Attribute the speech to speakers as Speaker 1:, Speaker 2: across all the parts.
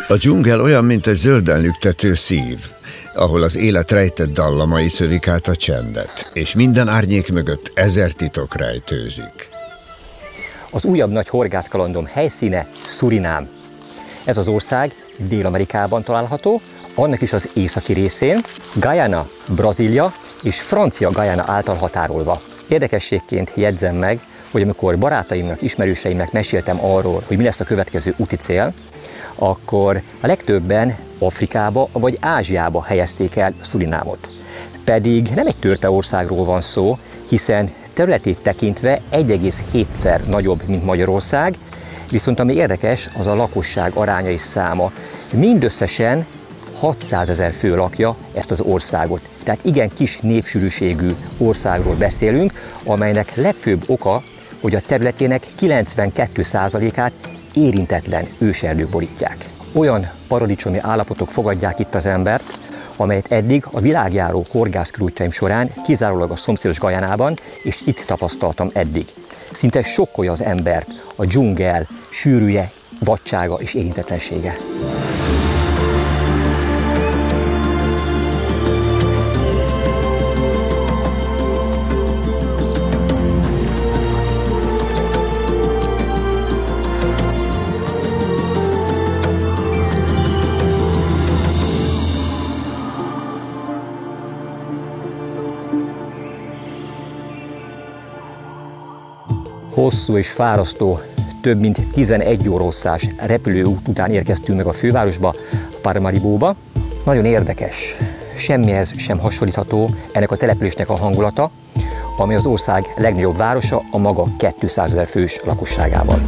Speaker 1: A dzsungel olyan, mint egy zölden lüktető szív, ahol az élet rejtett dallamai szövik át a csendet, és minden árnyék mögött 1000 titok rejtőzik.
Speaker 2: Az újabb nagy horgászkalandom helyszíne Surinám. Ez az ország Dél-Amerikában található, annak is az északi részén, Guyana, Brazília és Francia Guyana által határolva. Érdekességként jegyzem meg, hogy amikor barátaimnak, ismerőseimnek meséltem arról, hogy mi lesz a következő úti cél, akkor a legtöbben Afrikába vagy Ázsiába helyezték el Szurinámot. Pedig nem egy törpe országról van szó, hiszen területét tekintve 1,7-szer nagyobb, mint Magyarország, viszont ami érdekes, az a lakosság aránya és száma. Mindösszesen 600 000 fő lakja ezt az országot. Tehát igen kis népsűrűségű országról beszélünk, amelynek legfőbb oka, hogy a területének 92%-át érintetlen őserdők borítják. Olyan paradicsomi állapotok fogadják itt az embert, amelyet eddig a világjáró horgászkörútjaim során kizárólag a szomszédos Guyanában, és itt tapasztaltam eddig. Szinte sokkolja az embert a dzsungel sűrűje, vadsága és érintetlensége. Hosszú és fárasztó, több mint 11 óra hosszás repülőút után érkeztünk meg a fővárosba, Paramariboba. Nagyon érdekes, semmihez sem hasonlítható ennek a településnek a hangulata, ami az ország legnagyobb városa a maga 200 000 fős lakosságával.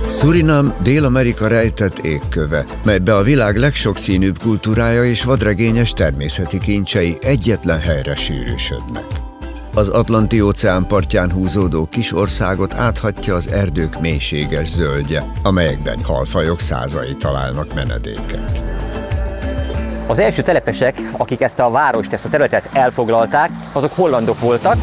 Speaker 1: Surinam Dél-Amerika rejtett égköve, melybe a világ legsokszínűbb kultúrája és vadregényes természeti kincsei egyetlen helyre sűrűsödnek. Az Atlanti-óceán partján húzódó kis országot áthatja az erdők mélységes zöldje, amelyekben halfajok százai találnak menedéket.
Speaker 2: Az első telepesek, akik ezt a várost, ezt a területet elfoglalták, azok hollandok voltak,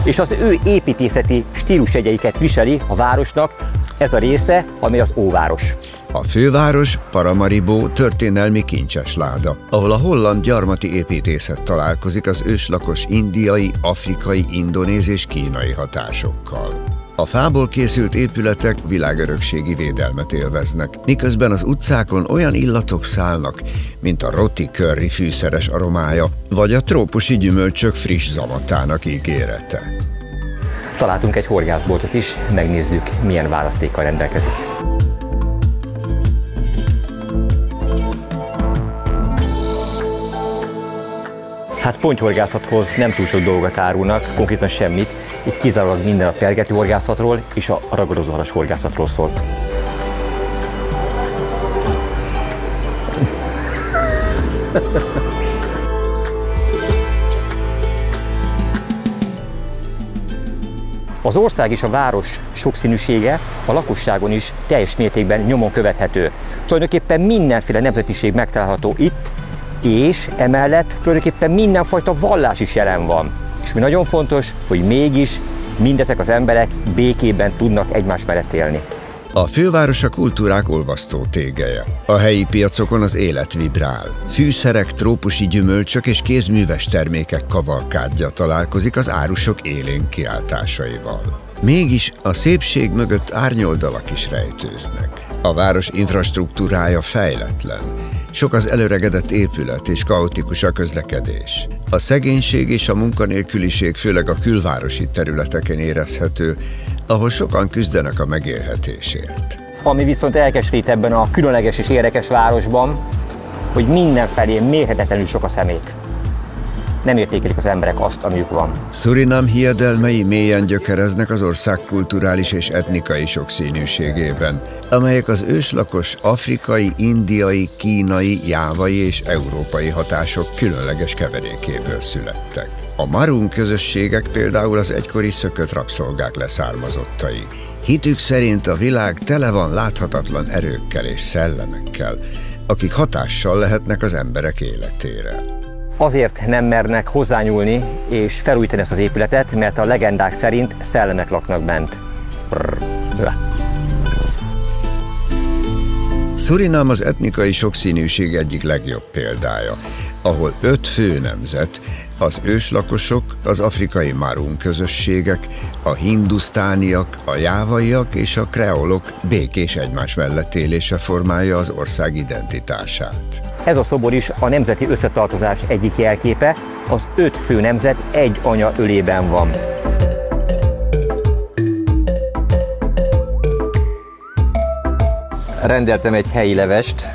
Speaker 2: és az ő építészeti stílusjegyeiket viseli a városnak ez a része, ami az óváros.
Speaker 1: A főváros, Paramaribo történelmi kincsesláda, ahol a holland gyarmati építészet találkozik az őslakos indiai, afrikai, indonéz és kínai hatásokkal. A fából készült épületek világörökségi védelmet élveznek, miközben az utcákon olyan illatok szállnak, mint a roti curry fűszeres aromája, vagy a trópusi gyümölcsök friss zamatának ígérete.
Speaker 2: Találtunk egy horgászboltot is, megnézzük, milyen választékkal rendelkezik. Hát pontyhorgászathoz nem túl sok dolgot árulnak, konkrétan semmit. Itt kizárólag minden a pergető horgászatról és a ragadozóhalas horgászatról szól. Az ország és a város sokszínűsége a lakosságon is teljes mértékben nyomon követhető. Tulajdonképpen mindenféle nemzetiség megtalálható itt, és emellett tulajdonképpen mindenfajta vallás is jelen van. És mi nagyon fontos, hogy mégis mindezek az emberek békében tudnak egymás mellett élni.
Speaker 1: A főváros a kultúrák olvasztó tégelye. A helyi piacokon az élet vibrál. Fűszerek, trópusi gyümölcsök és kézműves termékek kavalkádja találkozik az árusok élénk kiáltásaival. Mégis a szépség mögött árnyoldalak is rejtőznek. A város infrastruktúrája fejletlen. Sok az előregedett épület és kaotikus a közlekedés. A szegénység és a munkanélküliség főleg a külvárosi területeken érezhető, ahol sokan küzdenek a megélhetésért.
Speaker 2: Ami viszont elkeserít ebben a különleges és érdekes városban, hogy mindenfelé mérhetetlenül sok a szemét. Nem értékelik az emberek azt, amiük van.
Speaker 1: Surinam hiedelmei mélyen gyökereznek az ország kulturális és etnikai sokszínűségében, amelyek az őslakos afrikai, indiai, kínai, jávai és európai hatások különleges keverékéből születtek. A marun közösségek például az egykori szökött rabszolgák leszármazottai. Hitük szerint a világ tele van láthatatlan erőkkel és szellemekkel, akik hatással lehetnek az emberek életére.
Speaker 2: Azért nem mernek hozzányúlni és felújítani ezt az épületet, mert a legendák szerint szellemek laknak bent.
Speaker 1: Surinám az etnikai sokszínűség egyik legjobb példája, ahol 5 fő nemzet, az őslakosok, az afrikai marun közösségek, a hindusztániak, a jávaiak és a kreolok békés egymás mellett élése formálja az ország identitását.
Speaker 2: Ez a szobor is a nemzeti összetartozás egyik jelképe, az 5 fő nemzet egy anya ölében van. Rendeltem egy helyi levest,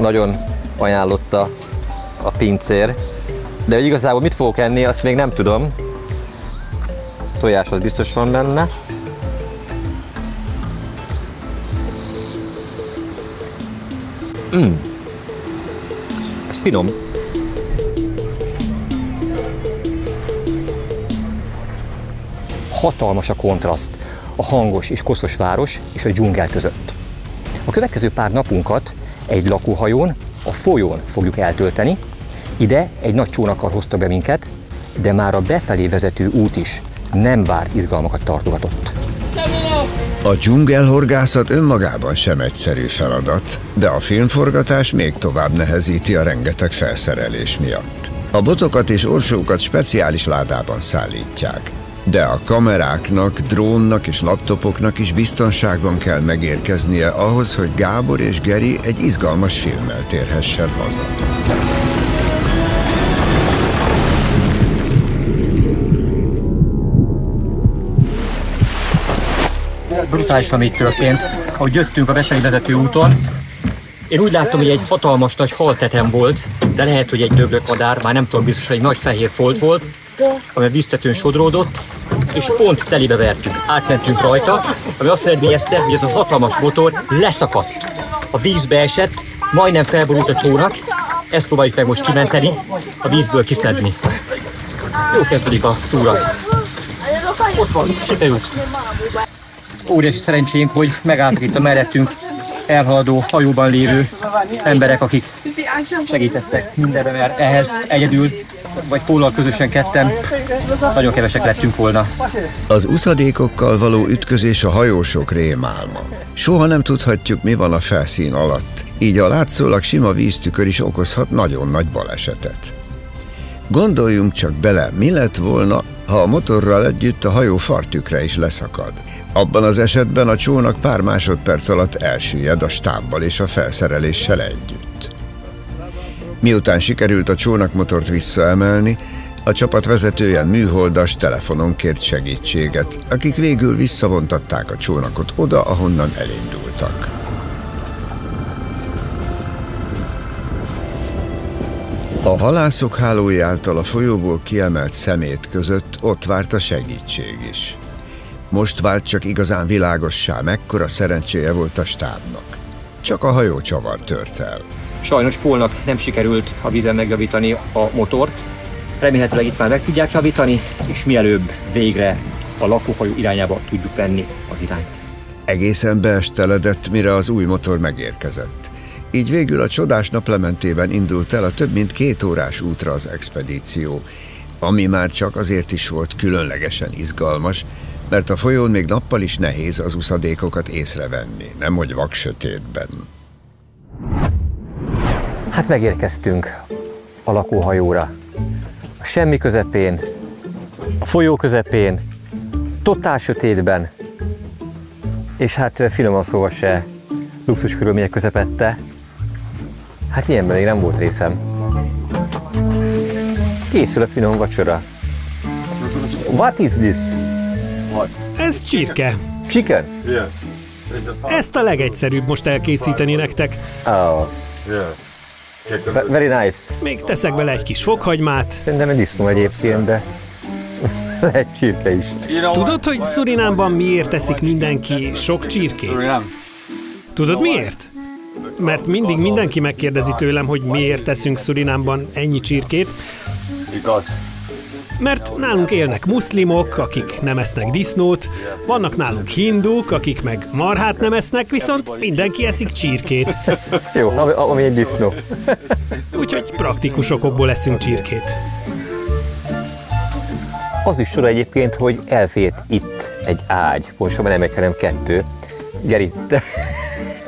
Speaker 2: nagyon ajánlotta a pincér, de hogy igazából mit fogok enni, azt még nem tudom. Tojás az biztos van benne. Ez finom. Hatalmas a kontraszt a hangos és koszos város és a dzsungel között. A következő pár napunkat egy lakóhajón, a folyón fogjuk eltölteni. Ide egy nagy csónakkal hozta be minket, de már a befelé vezető út is nem várt izgalmakat tartogatott.
Speaker 1: A dzsungelhorgászat önmagában sem egyszerű feladat, de a filmforgatás még tovább nehezíti a rengeteg felszerelés miatt. A botokat és orsókat speciális ládában szállítják, de a kameráknak, drónnak és laptopoknak is biztonságban kell megérkeznie ahhoz, hogy Gábor és Geri egy izgalmas filmmel térhessen haza.
Speaker 2: Brutális, ami itt történt. Ahogy jöttünk a befelé vezető úton, én úgy láttam, hogy egy hatalmas nagy haltetem volt, de lehet, hogy egy döglött madár, már nem tudom biztos, hogy egy nagy fehér folt volt, amely víztetőn sodródott, és pont telibe vertük. Átmentünk rajta, ami azt eredményezte, hogy ez a hatalmas motor leszakadt. A vízbe esett, majdnem felborult a csónak, ezt próbáljuk meg most kimenteni, a vízből kiszedni. Jó kezdődik a túra. Ott van, sikerült. Óriási szerencsénk, hogy megálltak itt a mellettünk elhaladó hajóban lévő emberek, akik segítettek mindenre, mert ehhez egyedül, vagy Póllal közösen ketten nagyon kevesek lettünk volna.
Speaker 1: Az uszadékokkal való ütközés a hajósok rémálma. Soha nem tudhatjuk, mi van a felszín alatt, így a látszólag sima víztükör is okozhat nagyon nagy balesetet. Gondoljunk csak bele, mi lett volna, ha a motorral együtt a hajó fartükre is leszakad. Abban az esetben a csónak pár másodperc alatt elsüllyed a stábbal és a felszereléssel együtt. Miután sikerült a csónakmotort visszaemelni, a csapat vezetője műholdas telefonon kért segítséget, akik végül visszavontatták a csónakot oda, ahonnan elindultak. A halászok hálói által a folyóból kiemelt szemét között ott várt a segítség is. Most vált csak igazán világossá, mekkora szerencséje volt a stábnak. Csak a hajócsavar tört el.
Speaker 2: Sajnos Pólnak nem sikerült a vízen megjavítani a motort. Remélhetőleg itt már meg tudják javítani, és mielőbb végre a lakóhajó irányába tudjuk venni az irányt.
Speaker 1: Egészen beesteledett, mire az új motor megérkezett. Így végül a csodás naplementében indult el a több mint 2 órás útra az expedíció, ami már csak azért is volt különlegesen izgalmas, mert a folyón még nappal is nehéz az uszadékokat észrevenni, nemhogy vaksötétben.
Speaker 2: Hát megérkeztünk a lakóhajóra. A semmi közepén, a folyó közepén, totál sötétben, és hát finoman szóval se luxus körülmények közepette. Hát ilyenben még nem volt részem. Készül a finom vacsora. What is this?
Speaker 3: Ez csirke.
Speaker 2: Chicken?
Speaker 3: Ezt a legegyszerűbb most elkészíteni nektek.
Speaker 2: Oh. Very nice.
Speaker 3: Még teszek bele egy kis fokhagymát.
Speaker 2: Szerintem egy disznó egyébként, de lehet csirke is.
Speaker 3: Tudod, hogy Szurinámban miért teszik mindenki sok csirkét? Tudod miért? Mert mindig mindenki megkérdezi tőlem, hogy miért teszünk Szurinámban ennyi csirkét. Mert nálunk élnek muszlimok, akik nem esznek disznót, vannak nálunk hinduk, akik meg marhát nem esznek, viszont mindenki eszik csirkét.
Speaker 2: Jó, ami egy disznó.
Speaker 3: Úgyhogy praktikus okokból eszünk csirkét.
Speaker 2: Az is csoda egyébként, hogy elfért itt egy ágy. Pontosabban nem egy, hanem 2. Geri,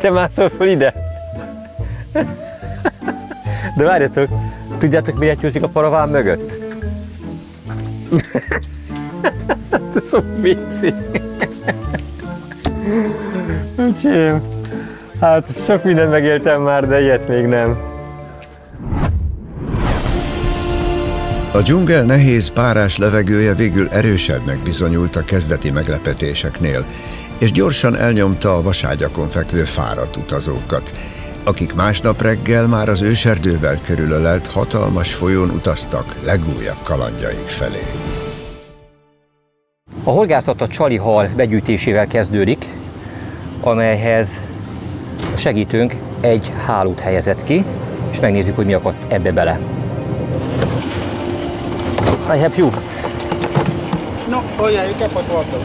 Speaker 2: te mászol fel ide? De várjatok, tudjátok, miért győzik a paraván mögött? Ez szó vicci. Öcsém, hát sok mindent megéltem már, de ilyet még nem.
Speaker 1: A dzsungel nehéz, párás levegője végül erősebbnek bizonyult a kezdeti meglepetéseknél, és gyorsan elnyomta a vaságyakon fekvő fáradt utazókat, akik másnap reggel már az őserdővel körülölelt hatalmas folyón utaztak legújabb kalandjaik felé.
Speaker 2: A horgászat a csali hal begyűjtésével kezdődik, amelyhez a segítőnk egy hálót helyezett ki, és megnézzük, hogy mi akadt ebbe bele. I help you.
Speaker 4: No, oh yeah, you can put water.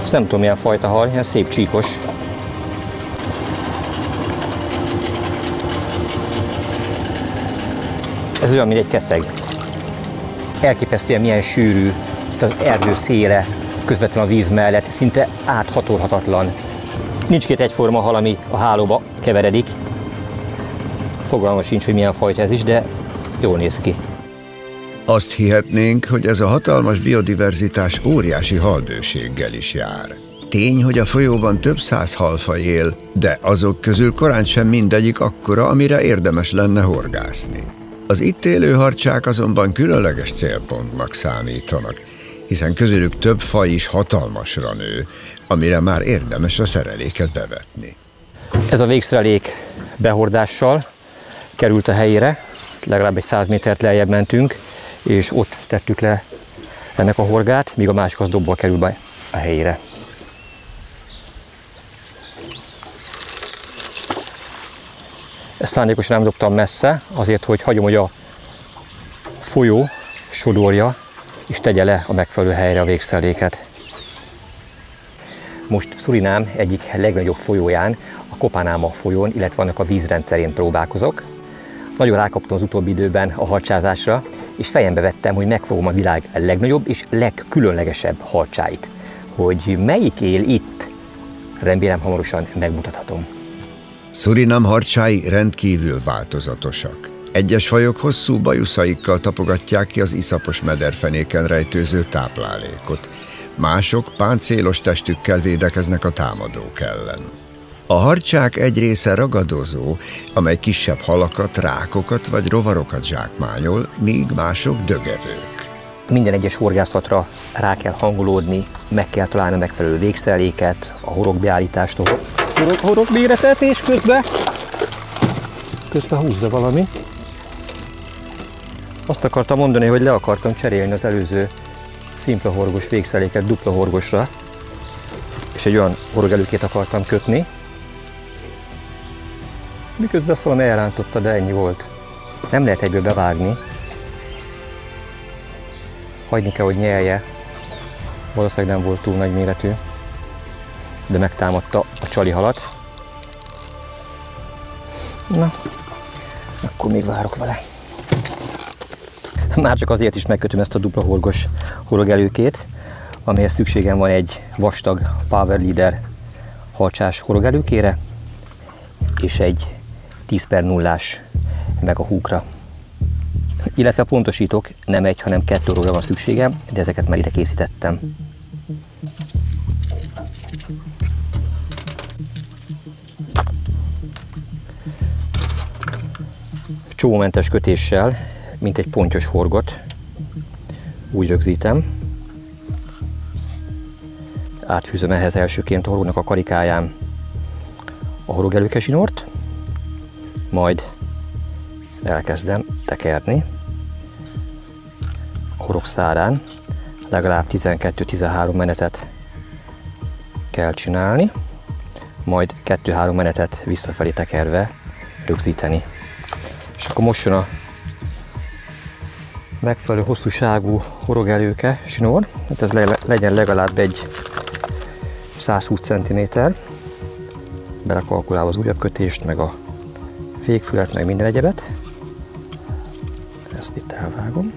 Speaker 2: Ezt nem tudom, milyen fajta hal, ilyen szép csíkos. Ez olyan, mint egy keszeg. Elképesztően milyen sűrű, az erdő széle, közvetlenül a víz mellett, szinte áthatolhatatlan. Nincs két egyforma hal, ami a hálóba keveredik. Fogalmam sincs, hogy milyen fajta ez is, de jól néz ki.
Speaker 1: Azt hihetnénk, hogy ez a hatalmas biodiverzitás óriási halbőséggel is jár. Tény, hogy a folyóban több száz halfaj él, de azok közül korán sem mindegyik akkora, amire érdemes lenne horgászni. Az itt élő harcsák azonban különleges célpontnak számítanak, hiszen közülük több faj is hatalmasra nő, amire már érdemes a szereléket bevetni.
Speaker 2: Ez a végszerelék behordással került a helyére, legalább egy 100 métert lejjebb mentünk, és ott tettük le ennek a horgát, míg a másik az dobval kerül be a helyére. Ezt szándékosan nem dobtam messze, azért, hogy hagyom, hogy a folyó sodorja, és tegye le a megfelelő helyre a végszereléket. Most Szurinám egyik legnagyobb folyóján, a Kopanáma folyón, illetve annak a vízrendszerén próbálkozok. Nagyon rákaptam az utóbbi időben a harcsázásra, és fejembe vettem, hogy megfogom a világ legnagyobb és legkülönlegesebb harcsáit. Hogy melyik él itt, remélem hamarosan megmutathatom.
Speaker 1: Szurinám harcsái rendkívül változatosak. Egyes fajok hosszú bajuszaikkal tapogatják ki az iszapos mederfenéken rejtőző táplálékot. Mások páncélos testükkel védekeznek a támadók ellen. A harcsák egy része ragadozó, amely kisebb halakat, rákokat vagy rovarokat zsákmányol, míg mások dögevők.
Speaker 2: Minden egyes horgászatra rá kell hangolódni, meg kell találni a megfelelő végszereléket, a horogbeállítást, horogméretet, és közben húzza valami. Azt akartam mondani, hogy le akartam cserélni az előző szimpla horgos végszereléket dupla horgosra, és egy olyan horogelőkét akartam kötni, miközben azt valami elrántotta, de ennyi volt. Nem lehet egyből bevágni. Hagyni kell, hogy nyelje. Valószínűleg nem volt túl nagy méretű, de megtámadta a csali halat. Na, akkor még várok vele. Már csak azért is megkötöm ezt a dupla horgos horogelőkét, amelyhez szükségem van egy vastag Power Leader harcsás horogelőkére, és egy 10/0-ás megahúkra. Illetve pontosítok, nem egy, hanem 2 horogra van szükségem, de ezeket már ide készítettem. Csómentes kötéssel, mint egy pontyos horgot, úgy rögzítem. Átfűzöm ehhez elsőként a horognak a karikáján a horogelőkezsinort, majd elkezdem tekerni. A horog szárán legalább 12-13 menetet kell csinálni, majd 2-3 menetet visszafelé tekerve rögzíteni. És akkor mosson a megfelelő hosszúságú horogelőke sinor, hát ez legyen legalább egy 120 cm. Belekalkulálva az újabb kötést, meg a végfület, meg minden egyebet. Ezt itt elvágom.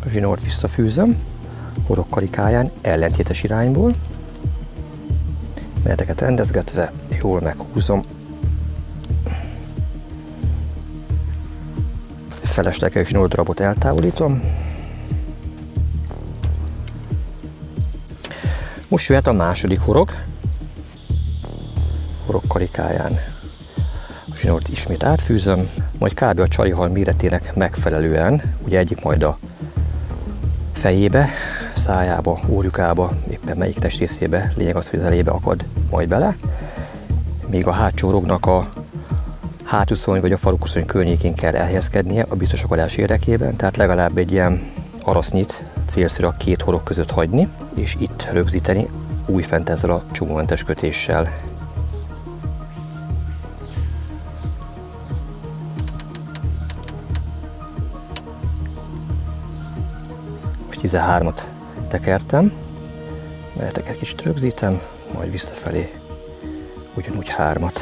Speaker 2: A zsinort visszafűzöm, horokkarikáján ellentétes irányból. Meneteket rendezgetve jól meghúzom. Felesleges 8 darabot eltávolítom. Most jöhet a második horokkarikáján. A zsinort ismét átfűzöm, majd kb. A csarihal méretének megfelelően, ugye egyik majd a fejébe, szájába, órjukába, éppen melyik testrészébe, lényeg az, hogy az elébe akad majd bele. Még a hátsó rognak a hátúszony vagy a farokúszony környékén kell elhelyezkednie a biztos akadás érdekében, tehát legalább egy ilyen arasznyit célszerű a két horog között hagyni, és itt rögzíteni újfent ezzel a csomómentes kötéssel. Most 13-at tekertem, meneteket kicsit rögzítem, majd visszafelé ugyanúgy 3-at.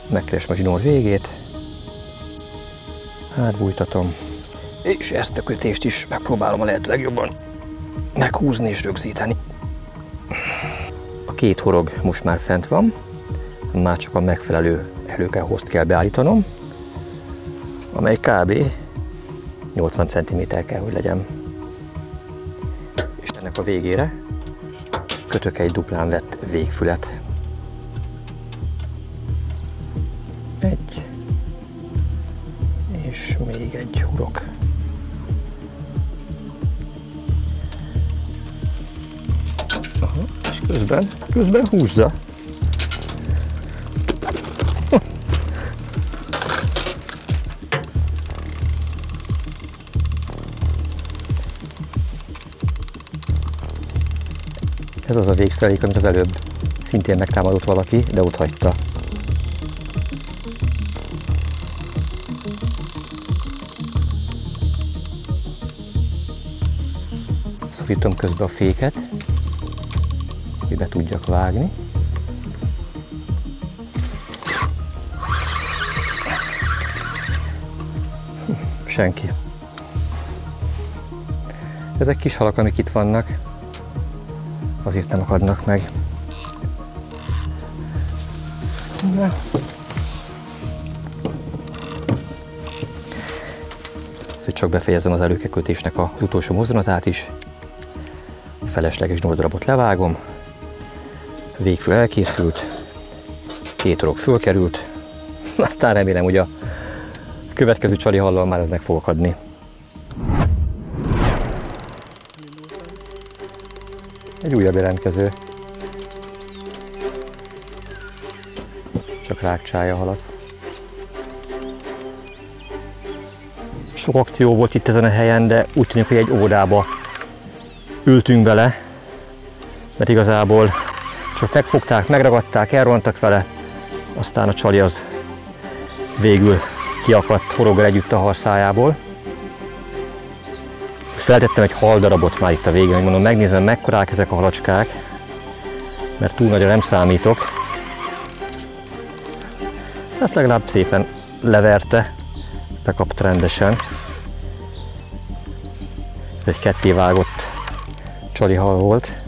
Speaker 2: Megkeresem a zsinór végét, átbújtatom, és ezt a kötést is megpróbálom a lehető legjobban meghúzni és rögzíteni. A két horog most már fent van, már csak a megfelelő előkelhozt kell beállítanom, amely kb. 80 cm kell, hogy legyen. És ennek a végére kötök egy duplán vett végfület. Egy, és még egy hurok. Aha, és közben húzza. Ez az a végszerelék, amit az előbb szintén megtámadott valaki, de ott hagyta. Szorítom közben a féket, hogy be tudjak vágni. Senki. Ezek kis halak, amik itt vannak, azért nem akadnak meg. Na. Ezért csak befejezem az előkekötésnek az utolsó mozdulatát is. Felesleges 8 darabot levágom. Végfül elkészült. 2 horog fölkerült. Aztán remélem, hogy a következő csarihallal már ez meg fog akadni. Egy újabb jelentkező. Csak rákcsálja halat. Sok akció volt itt ezen a helyen, de úgy tűnik, hogy egy óvodába ültünk bele, mert igazából csak megfogták, megragadták, elrontak vele, aztán a csali az végül kiakadt horoggal együtt a halszájából. Feltettem egy haldarabot már itt a végén, hogy mondom, megnézem, mekkorák ezek a halacskák, mert túl nagyra nem számítok. Ezt legalább szépen leverte, bekapta rendesen. Ez egy kettévágott csarihal volt.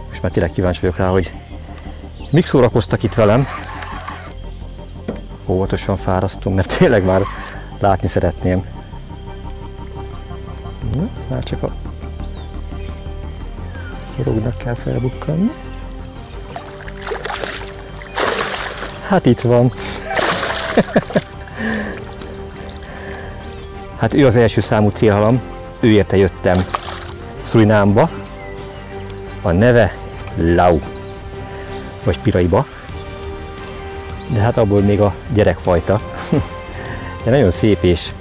Speaker 2: Most már tényleg kíváncsi vagyok rá, hogy mik szórakoztak itt velem. Óvatosan fárasztunk, mert tényleg már látni szeretném. Na, már csak a horognak kell felbukkanni. Hát itt van. Hát ő az első számú célhalam, ő érte jöttem Szurinámba. A neve Lau, vagy Piraiba. De hát abból még a gyerekfajta. De nagyon szép és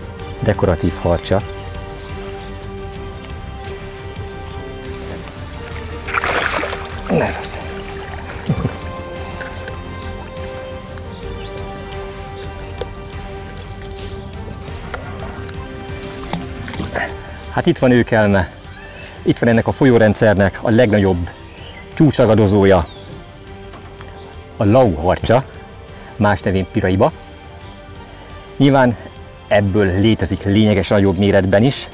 Speaker 2: dekoratív harcsa. Neves. Hát itt van őkelme. Itt van ennek a folyórendszernek a legnagyobb csúcsragadozója, a Lau harcsa, más nevén Piraiba. Nyilván ebből létezik lényegesen nagyobb méretben is,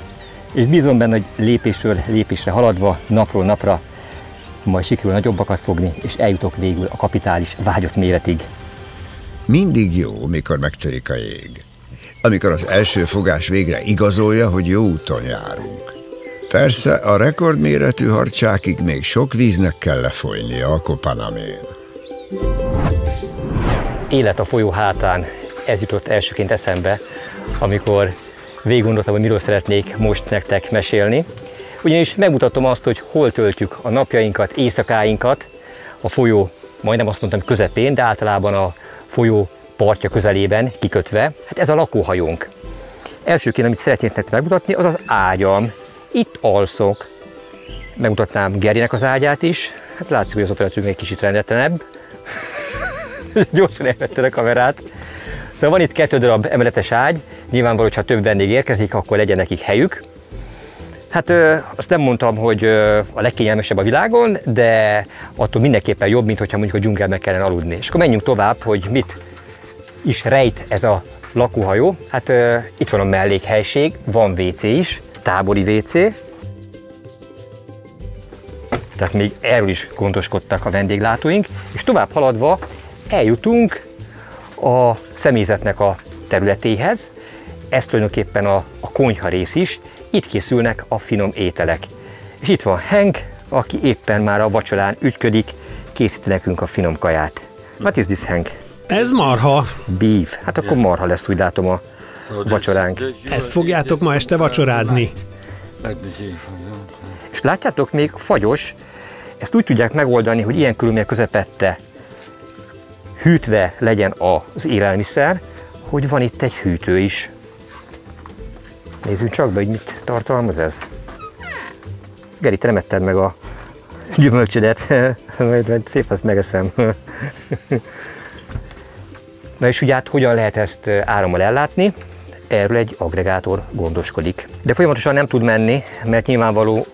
Speaker 2: és bízom benne, hogy lépésről lépésre haladva, napról napra majd sikerül nagyobbakat fogni, és eljutok végül a kapitális vágyott méretig.
Speaker 1: Mindig jó, mikor megtörik a jég. Amikor az első fogás végre igazolja, hogy jó úton járunk. Persze a rekordméretű harcsákig még sok víznek kell lefolynia a Kopanamén.
Speaker 2: Élet a folyó hátán, ez jutott elsőként eszembe, amikor végig gondoltam, hogy miről szeretnék most nektek mesélni. Ugyanis megmutatom azt, hogy hol töltjük a napjainkat, éjszakáinkat, a folyó, majdnem azt mondtam közepén, de általában a folyó partja közelében kikötve. Hát ez a lakóhajónk. Elsőként, amit szeretnék nektek megmutatni, az az ágyam. Itt alszok. Megmutatnám Garynek az ágyát is. Hát látszik, hogy az operatőrünk egy kicsit rendetlenebb. Gyorsan elvetted a kamerát. Szóval van itt 2 darab emeletes ágy. Nyilvánvaló, hogy ha több vendég érkezik, akkor legyen nekik helyük. Hát azt nem mondtam, hogy a legkényelmesebb a világon, de attól mindenképpen jobb, mint hogyha mondjuk a dzsungelben kellene aludni. És akkor menjünk tovább, hogy mit is rejt ez a lakóhajó. Hát itt van a mellékhelység, van WC is, tábori WC. Tehát még erről is gondoskodtak a vendéglátóink. És tovább haladva eljutunk a személyzetnek a területéhez. Ez tulajdonképpen a konyha rész is. Itt készülnek a finom ételek. És itt van Hank, aki éppen már a vacsorán ügyködik, készít nekünk a finom kaját. What is this, Hank?
Speaker 3: Ez marha.
Speaker 2: Beef. Hát akkor marha lesz, úgy látom, a vacsoránk.
Speaker 3: Ezt fogjátok ma este vacsorázni.
Speaker 2: És látjátok, még fagyos. Ezt úgy tudják megoldani, hogy ilyen körülmények közepette hűtve legyen az élelmiszer, hogy van itt egy hűtő is. Nézzünk csak be, hogy mit tartalmaz ez. Geri, te nem etted meg a gyümölcsödet, majd szép, azt megeszem. Na és ugye hát hogyan lehet ezt árammal ellátni? Erről egy aggregátor gondoskodik. De folyamatosan nem tud menni, mert nyilvánvaló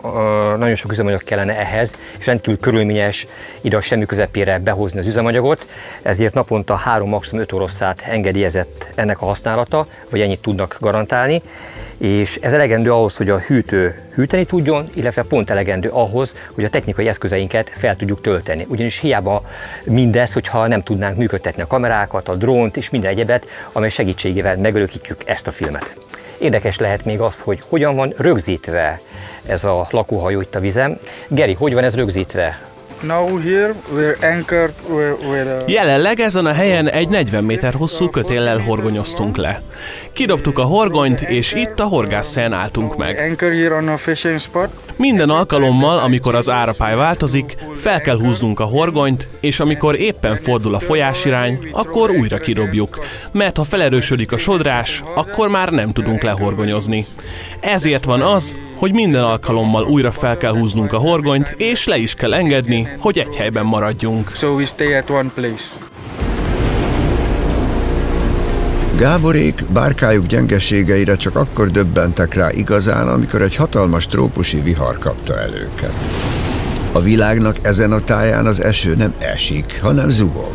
Speaker 2: nagyon sok üzemanyag kellene ehhez, és rendkívül körülményes ide a semmi közepére behozni az üzemanyagot, ezért naponta 3, maximum 5 oroszlát engedélyezett ennek a használata, vagy ennyit tudnak garantálni, és ez elegendő ahhoz, hogy a hűtő hűteni tudjon, illetve pont elegendő ahhoz, hogy a technikai eszközeinket fel tudjuk tölteni. Ugyanis hiába mindez, hogyha nem tudnánk működtetni a kamerákat, a drónt és minden egyebet, amely segítségével megörökítjük ezt a filmet. Érdekes lehet még az, hogy hogyan van rögzítve ez a lakóhajó itt a vizen. Geri, hogy van ez rögzítve?
Speaker 5: Jelenleg ezen a helyen egy 40 méter hosszú kötéllel horgonyoztunk le. Kidobtuk a horgonyt, és itt a horgászhelyen álltunk meg. Minden alkalommal, amikor az árapály változik, fel kell húznunk a horgonyt, és amikor éppen fordul a folyásirány, akkor újra kidobjuk, mert ha felerősödik a sodrás, akkor már nem tudunk lehorgonyozni. Ezért van az, hogy minden alkalommal újra fel kell húznunk a horgonyt, és le is kell engedni, hogy egy helyben maradjunk.
Speaker 1: Gáborék bárkájuk gyengeségeire csak akkor döbbentek rá igazán, amikor egy hatalmas trópusi vihar kapta el őket. A világnak ezen a táján az eső nem esik, hanem zuhog.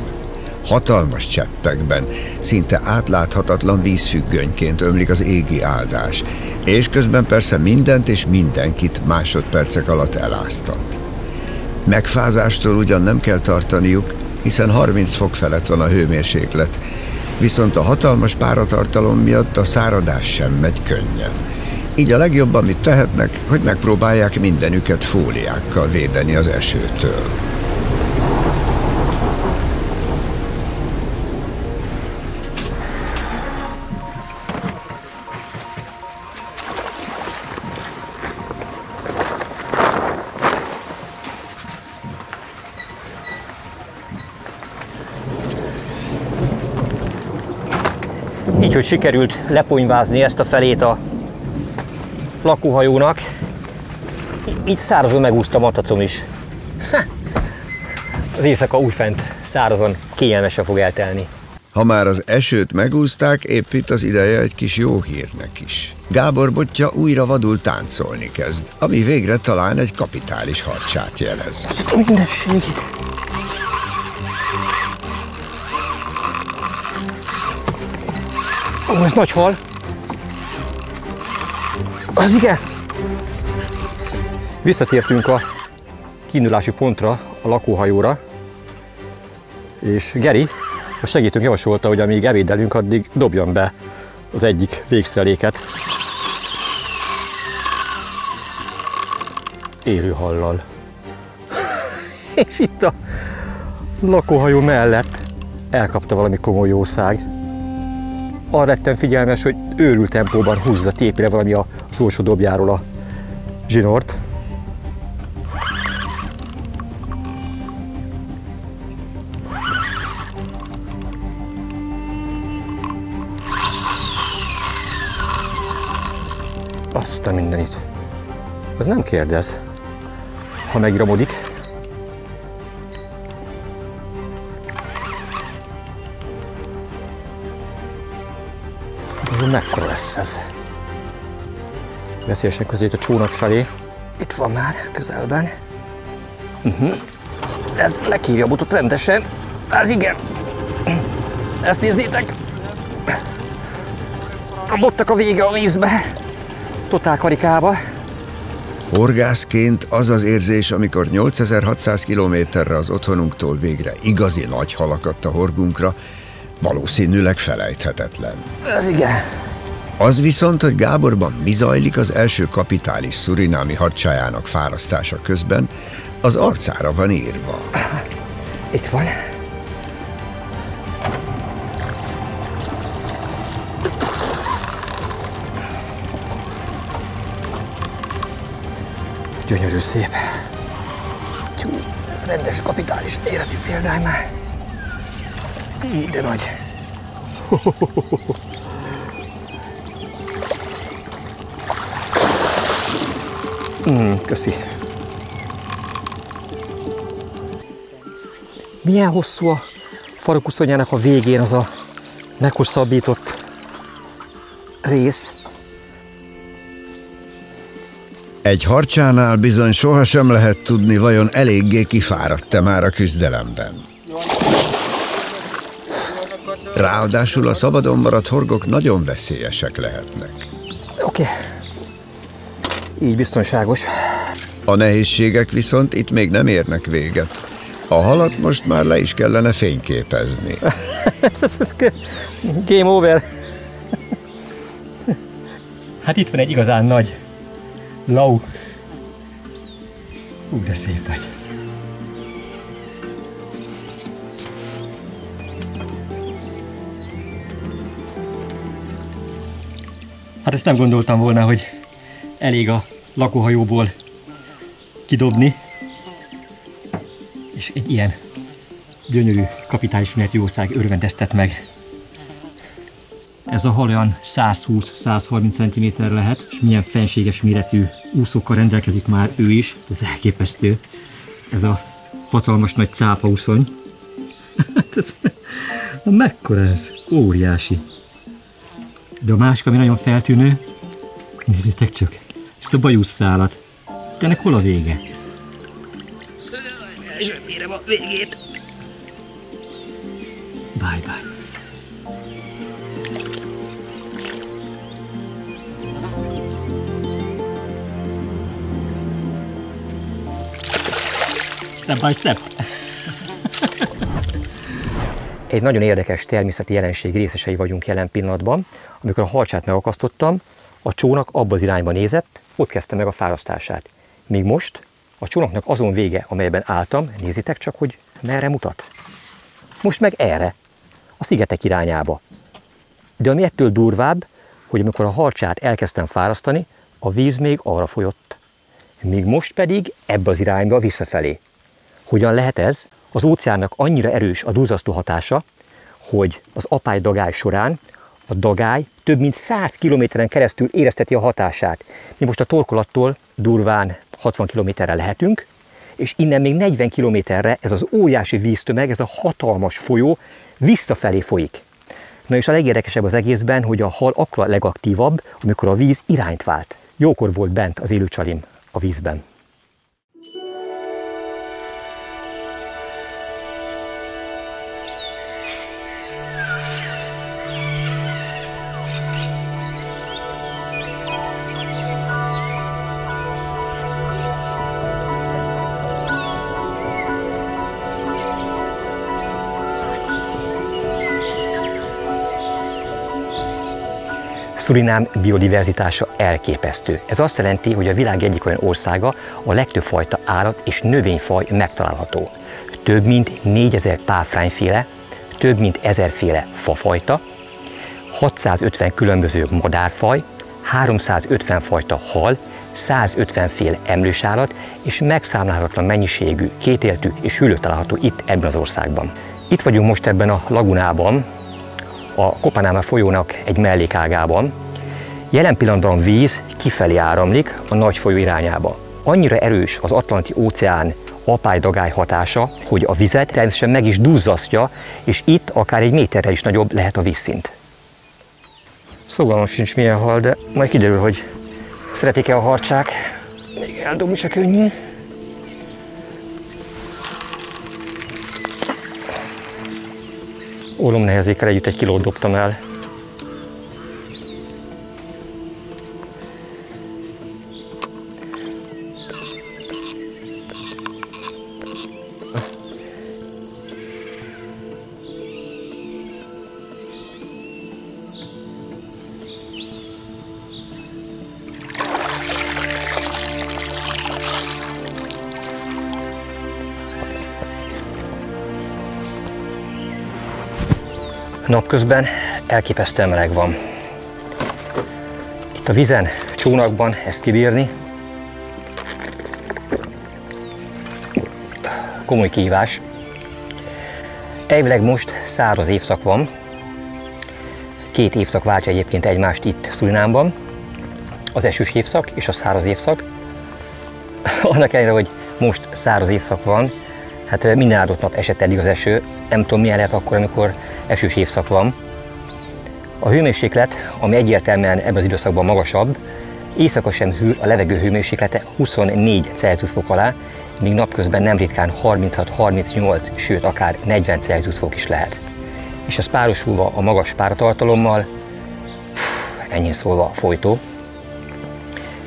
Speaker 1: Hatalmas cseppekben, szinte átláthatatlan vízfüggönyként ömlik az égi áldás, és közben persze mindent és mindenkit másodpercek alatt eláztat. Megfázástól ugyan nem kell tartaniuk, hiszen 30 fok felett van a hőmérséklet, viszont a hatalmas páratartalom miatt a száradás sem megy könnyen. Így a legjobb, amit tehetnek, hogy megpróbálják mindenüket fóliákkal védeni az esőtől.
Speaker 2: Így, hogy sikerült leponyvázni ezt a felét a lakóhajónak, így szárazon megúszta a matacom is. Az éjszaka újfent szárazon kényelmesen fog eltelni.
Speaker 1: Ha már az esőt megúzták, épp itt az ideje egy kis jó hírnek is. Gábor botja újra vadul táncolni kezd, ami végre talán egy kapitális harcsát jelez.
Speaker 2: Ó, ez nagy hal. Az igen! Visszatértünk a kiindulási pontra, a lakóhajóra, és Geri, a segítőnk javasolta, hogy amíg ebédelünk, addig dobjam be az egyik végszereléket. Élő hallal. És itt a lakóhajó mellett elkapta valami komoly jószág. Arra lettem figyelmes, hogy őrült tempóban húzza tépére valami az orsó dobjáról a zsinort. Azt a mindenit. Ez nem kérdez. Ha megramodik. De mekkora lesz ez? Veszélyesen közelít a csónak felé. Itt van már, közelben. Ez lekírja a botot rendesen. Ez igen. Ezt nézzétek. A bottak a vége a vízbe. Totál karikába.
Speaker 1: Horgászként az az érzés, amikor 8600 kilométerre az otthonunktól végre igazi nagy halakat a horgunkra, valószínűleg felejthetetlen.
Speaker 2: Ez igen.
Speaker 1: Az viszont, hogy Gáborban mi zajlik az első kapitális szurinámi hadsájának fárasztása közben, az arcára van írva.
Speaker 2: Itt van. Gyönyörű szép. Tyú, ez rendes kapitális méretű példány már. De nagy. Köszi. Milyen hosszú a farokúszonyának a végén az a meghosszabbított rész.
Speaker 1: Egy harcsánál bizony sohasem lehet tudni, vajon eléggé kifáradt-e már a küzdelemben. Ráadásul a szabadon maradt horgok nagyon veszélyesek lehetnek.
Speaker 2: Oké. Így biztonságos.
Speaker 1: A nehézségek viszont itt még nem érnek véget. A halat most már le is kellene fényképezni.
Speaker 2: Game over. Hát itt van egy igazán nagy lau. De szép vagy. Hát ezt nem gondoltam volna, hogy elég a lakóhajóból kidobni, és egy ilyen gyönyörű kapitális méretű jószág örvendeztet meg. Ez a hal olyan 120-130 cm lehet, és milyen fenséges méretű úszókkal rendelkezik már ő is, ez elképesztő. Ez a hatalmas nagy cápaúszony. Mekkora ez? Óriási. De a másik, ami nagyon feltűnő, nézzétek csak, ezt a bajuszszálat. De ennek hol a vége? És érem a végét. Bye-bye. Step by step. Egy nagyon érdekes természeti jelenség részesei vagyunk jelen pillanatban. Amikor a harcsát megakasztottam, a csónak abba az irányba nézett, ott kezdte meg a fárasztását. Míg most a csónaknak azon vége, amelyben álltam, nézzétek csak, hogy merre mutat. Most meg erre, a szigetek irányába. De ami ettől durvább, hogy amikor a harcsát elkezdtem fárasztani, a víz még arra folyott. Míg most pedig ebbe az irányba visszafelé. Hogyan lehet ez? Az óceánnak annyira erős a duzzasztó hatása, hogy az apály-dagály során a dagály több mint 100 kilométeren keresztül érezteti a hatását. Mi most a torkolattól durván 60 kilométerre lehetünk, és innen még 40 kilométerre ez az óriási víztömeg, ez a hatalmas folyó visszafelé folyik. Na és a legérdekesebb az egészben, hogy a hal akkor a legaktívabb, amikor a víz irányt vált. Jókor volt bent az élőcsalim a vízben. Szurinám biodiverzitása elképesztő. Ez azt jelenti, hogy a világ egyik olyan országa, a legtöbb fajta állat és növényfaj megtalálható. Több mint 4000 páfrányféle, több mint 1000 féle fafajta, 650 különböző madárfaj, 350 fajta hal, 150 féle emlősállat és megszámlálhatatlan mennyiségű kétéltű és hüllő található itt ebben az országban. Itt vagyunk most ebben a lagunában, a Kopanáma folyónak egy mellékágában. Jelen pillanatban a víz kifelé áramlik a nagy folyó irányába. Annyira erős az Atlanti-óceán apály-dagály hatása, hogy a vizet természetesen meg is duzzasztja, és itt akár egy méterrel is nagyobb lehet a vízszint. Szóval most sincs milyen hal, de majd kiderül, hogy szeretik-e a harcsák. Még eldobni se könnyű. Ólomnehezékkel együtt 1 kilót dobtam el. Napközben elképesztően meleg van. Itt a vizen, csónakban ezt kibírni komoly kihívás. Elvileg most száraz évszak van. 2 évszak váltja egyébként egymást itt Szurinámban. Az esős évszak és a száraz évszak. Annak ellenére, hogy most száraz évszak van, hát minden áldott nap esett eddig az eső. Nem tudom, milyen lehet akkor, amikor esős évszak van. A hőmérséklet, ami egyértelműen ebben az időszakban magasabb, éjszaka sem hűl a levegő hőmérséklete 24 Celsius fok alá, míg napközben nem ritkán 36-38, sőt akár 40 Celsius fok is lehet. És ez párosulva a magas páratartalommal, enyhén szólva folytó.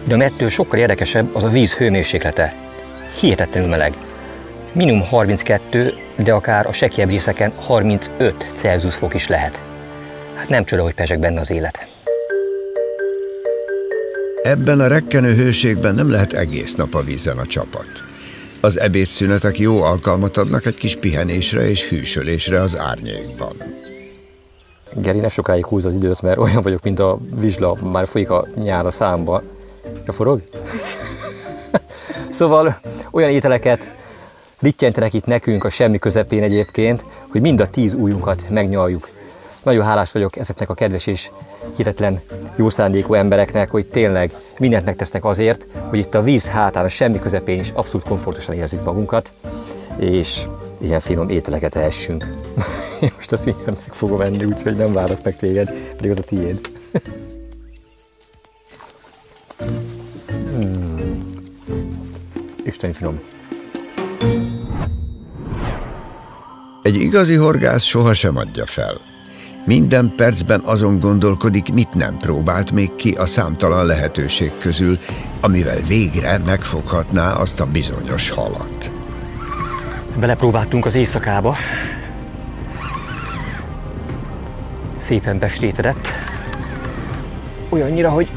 Speaker 2: De ami ettől sokkal érdekesebb, az a víz hőmérséklete. Hihetetlenül meleg. Minimum 32, de akár a sekélyebb részeken 35 Celsius fok is lehet. Hát nem csoda, hogy pezseg benne az élet.
Speaker 1: Ebben a rekkenő hőségben nem lehet egész nap a vízen a csapat. Az ebédszünetek jó alkalmat adnak egy kis pihenésre és hűsölésre az árnyékban.
Speaker 2: Geri ne sokáig húz az időt, mert olyan vagyok, mint a vizsla, már folyik a nyár a számba. Ja, forog? Szóval olyan ételeket rittyentenek itt nekünk a semmi közepén egyébként, hogy mind a 10 ujjunkat megnyaljuk. Nagyon hálás vagyok ezeknek a kedves és hihetetlen jó szándékú embereknek, hogy tényleg mindent megtesznek azért, hogy itt a víz hátán, a semmi közepén is abszolút komfortosan érezzük magunkat, és ilyen finom ételeket ehessünk. Én most azt mindjárt meg fogom enni, úgyhogy nem várok meg téged, pedig az a tiéd. Isteni finom.
Speaker 1: Egy igazi horgász sohasem adja fel. Minden percben azon gondolkodik, mit nem próbált még ki a számtalan lehetőség közül, amivel végre megfoghatná azt a bizonyos halat.
Speaker 2: Belepróbáltunk az éjszakába. Szépen bestétedett. Olyannyira, hogy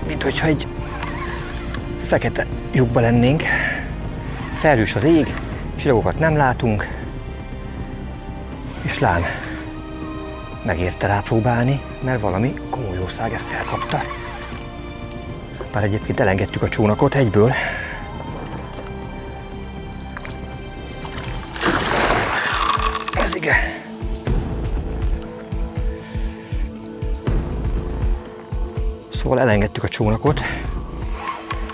Speaker 2: minthogyha egy fekete lyukba lennénk. Felhős az ég, csillagokat nem látunk, és lám, megérte rápróbálni, mert valami komoly jószág ezt elkapta. Bár egyébként elengedtük a csónakot egyből. Ez igen. Szóval elengedtük a csónakot.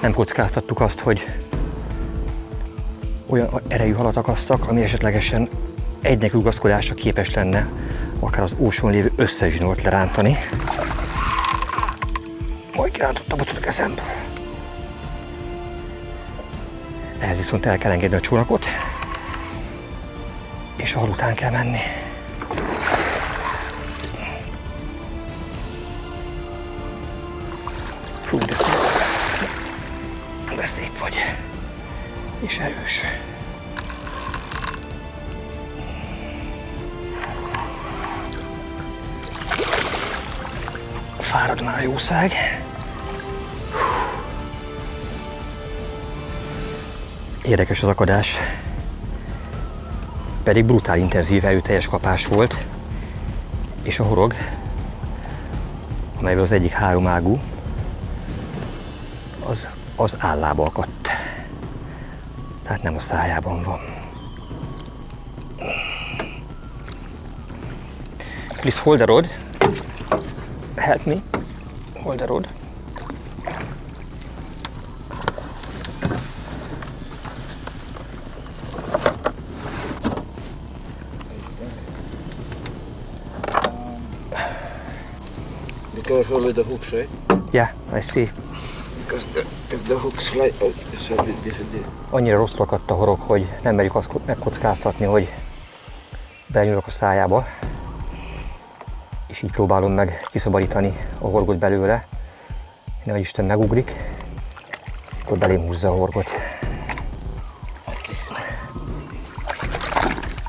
Speaker 2: Nem kockáztattuk azt, hogy olyan erejű halat akasztak, ami esetlegesen egynek rugaszkodásra képes lenne akár az óson lévő összes zsinórt lerántani. Majd kirántottam a kezemből. Ehhez viszont el kell engedni a csónakot, és a hal után kell menni. Fú, de szép. De szép vagy. És erős. fárad már jószág. Érdekes az akadás. Pedig brutál intenzív erőteljes kapás volt, és a horog, amelyből az egyik háromágú, az állába akadt. Tehát nem a szájában van. Please hold the rod. Help me. Hold the rod.
Speaker 6: Be careful with the hooks, right?
Speaker 2: Yeah, I see.
Speaker 6: Because if the hooks fly out, this will be difficult.
Speaker 2: Annyira rosszul akadt a horog, hogy nem merjük azt megkockáztatni, hogy belenyúlok a szájába. És így próbálom meg kiszabadítani a horgot belőle. Nehogy Isten megugrik, akkor belém húzza a horgot.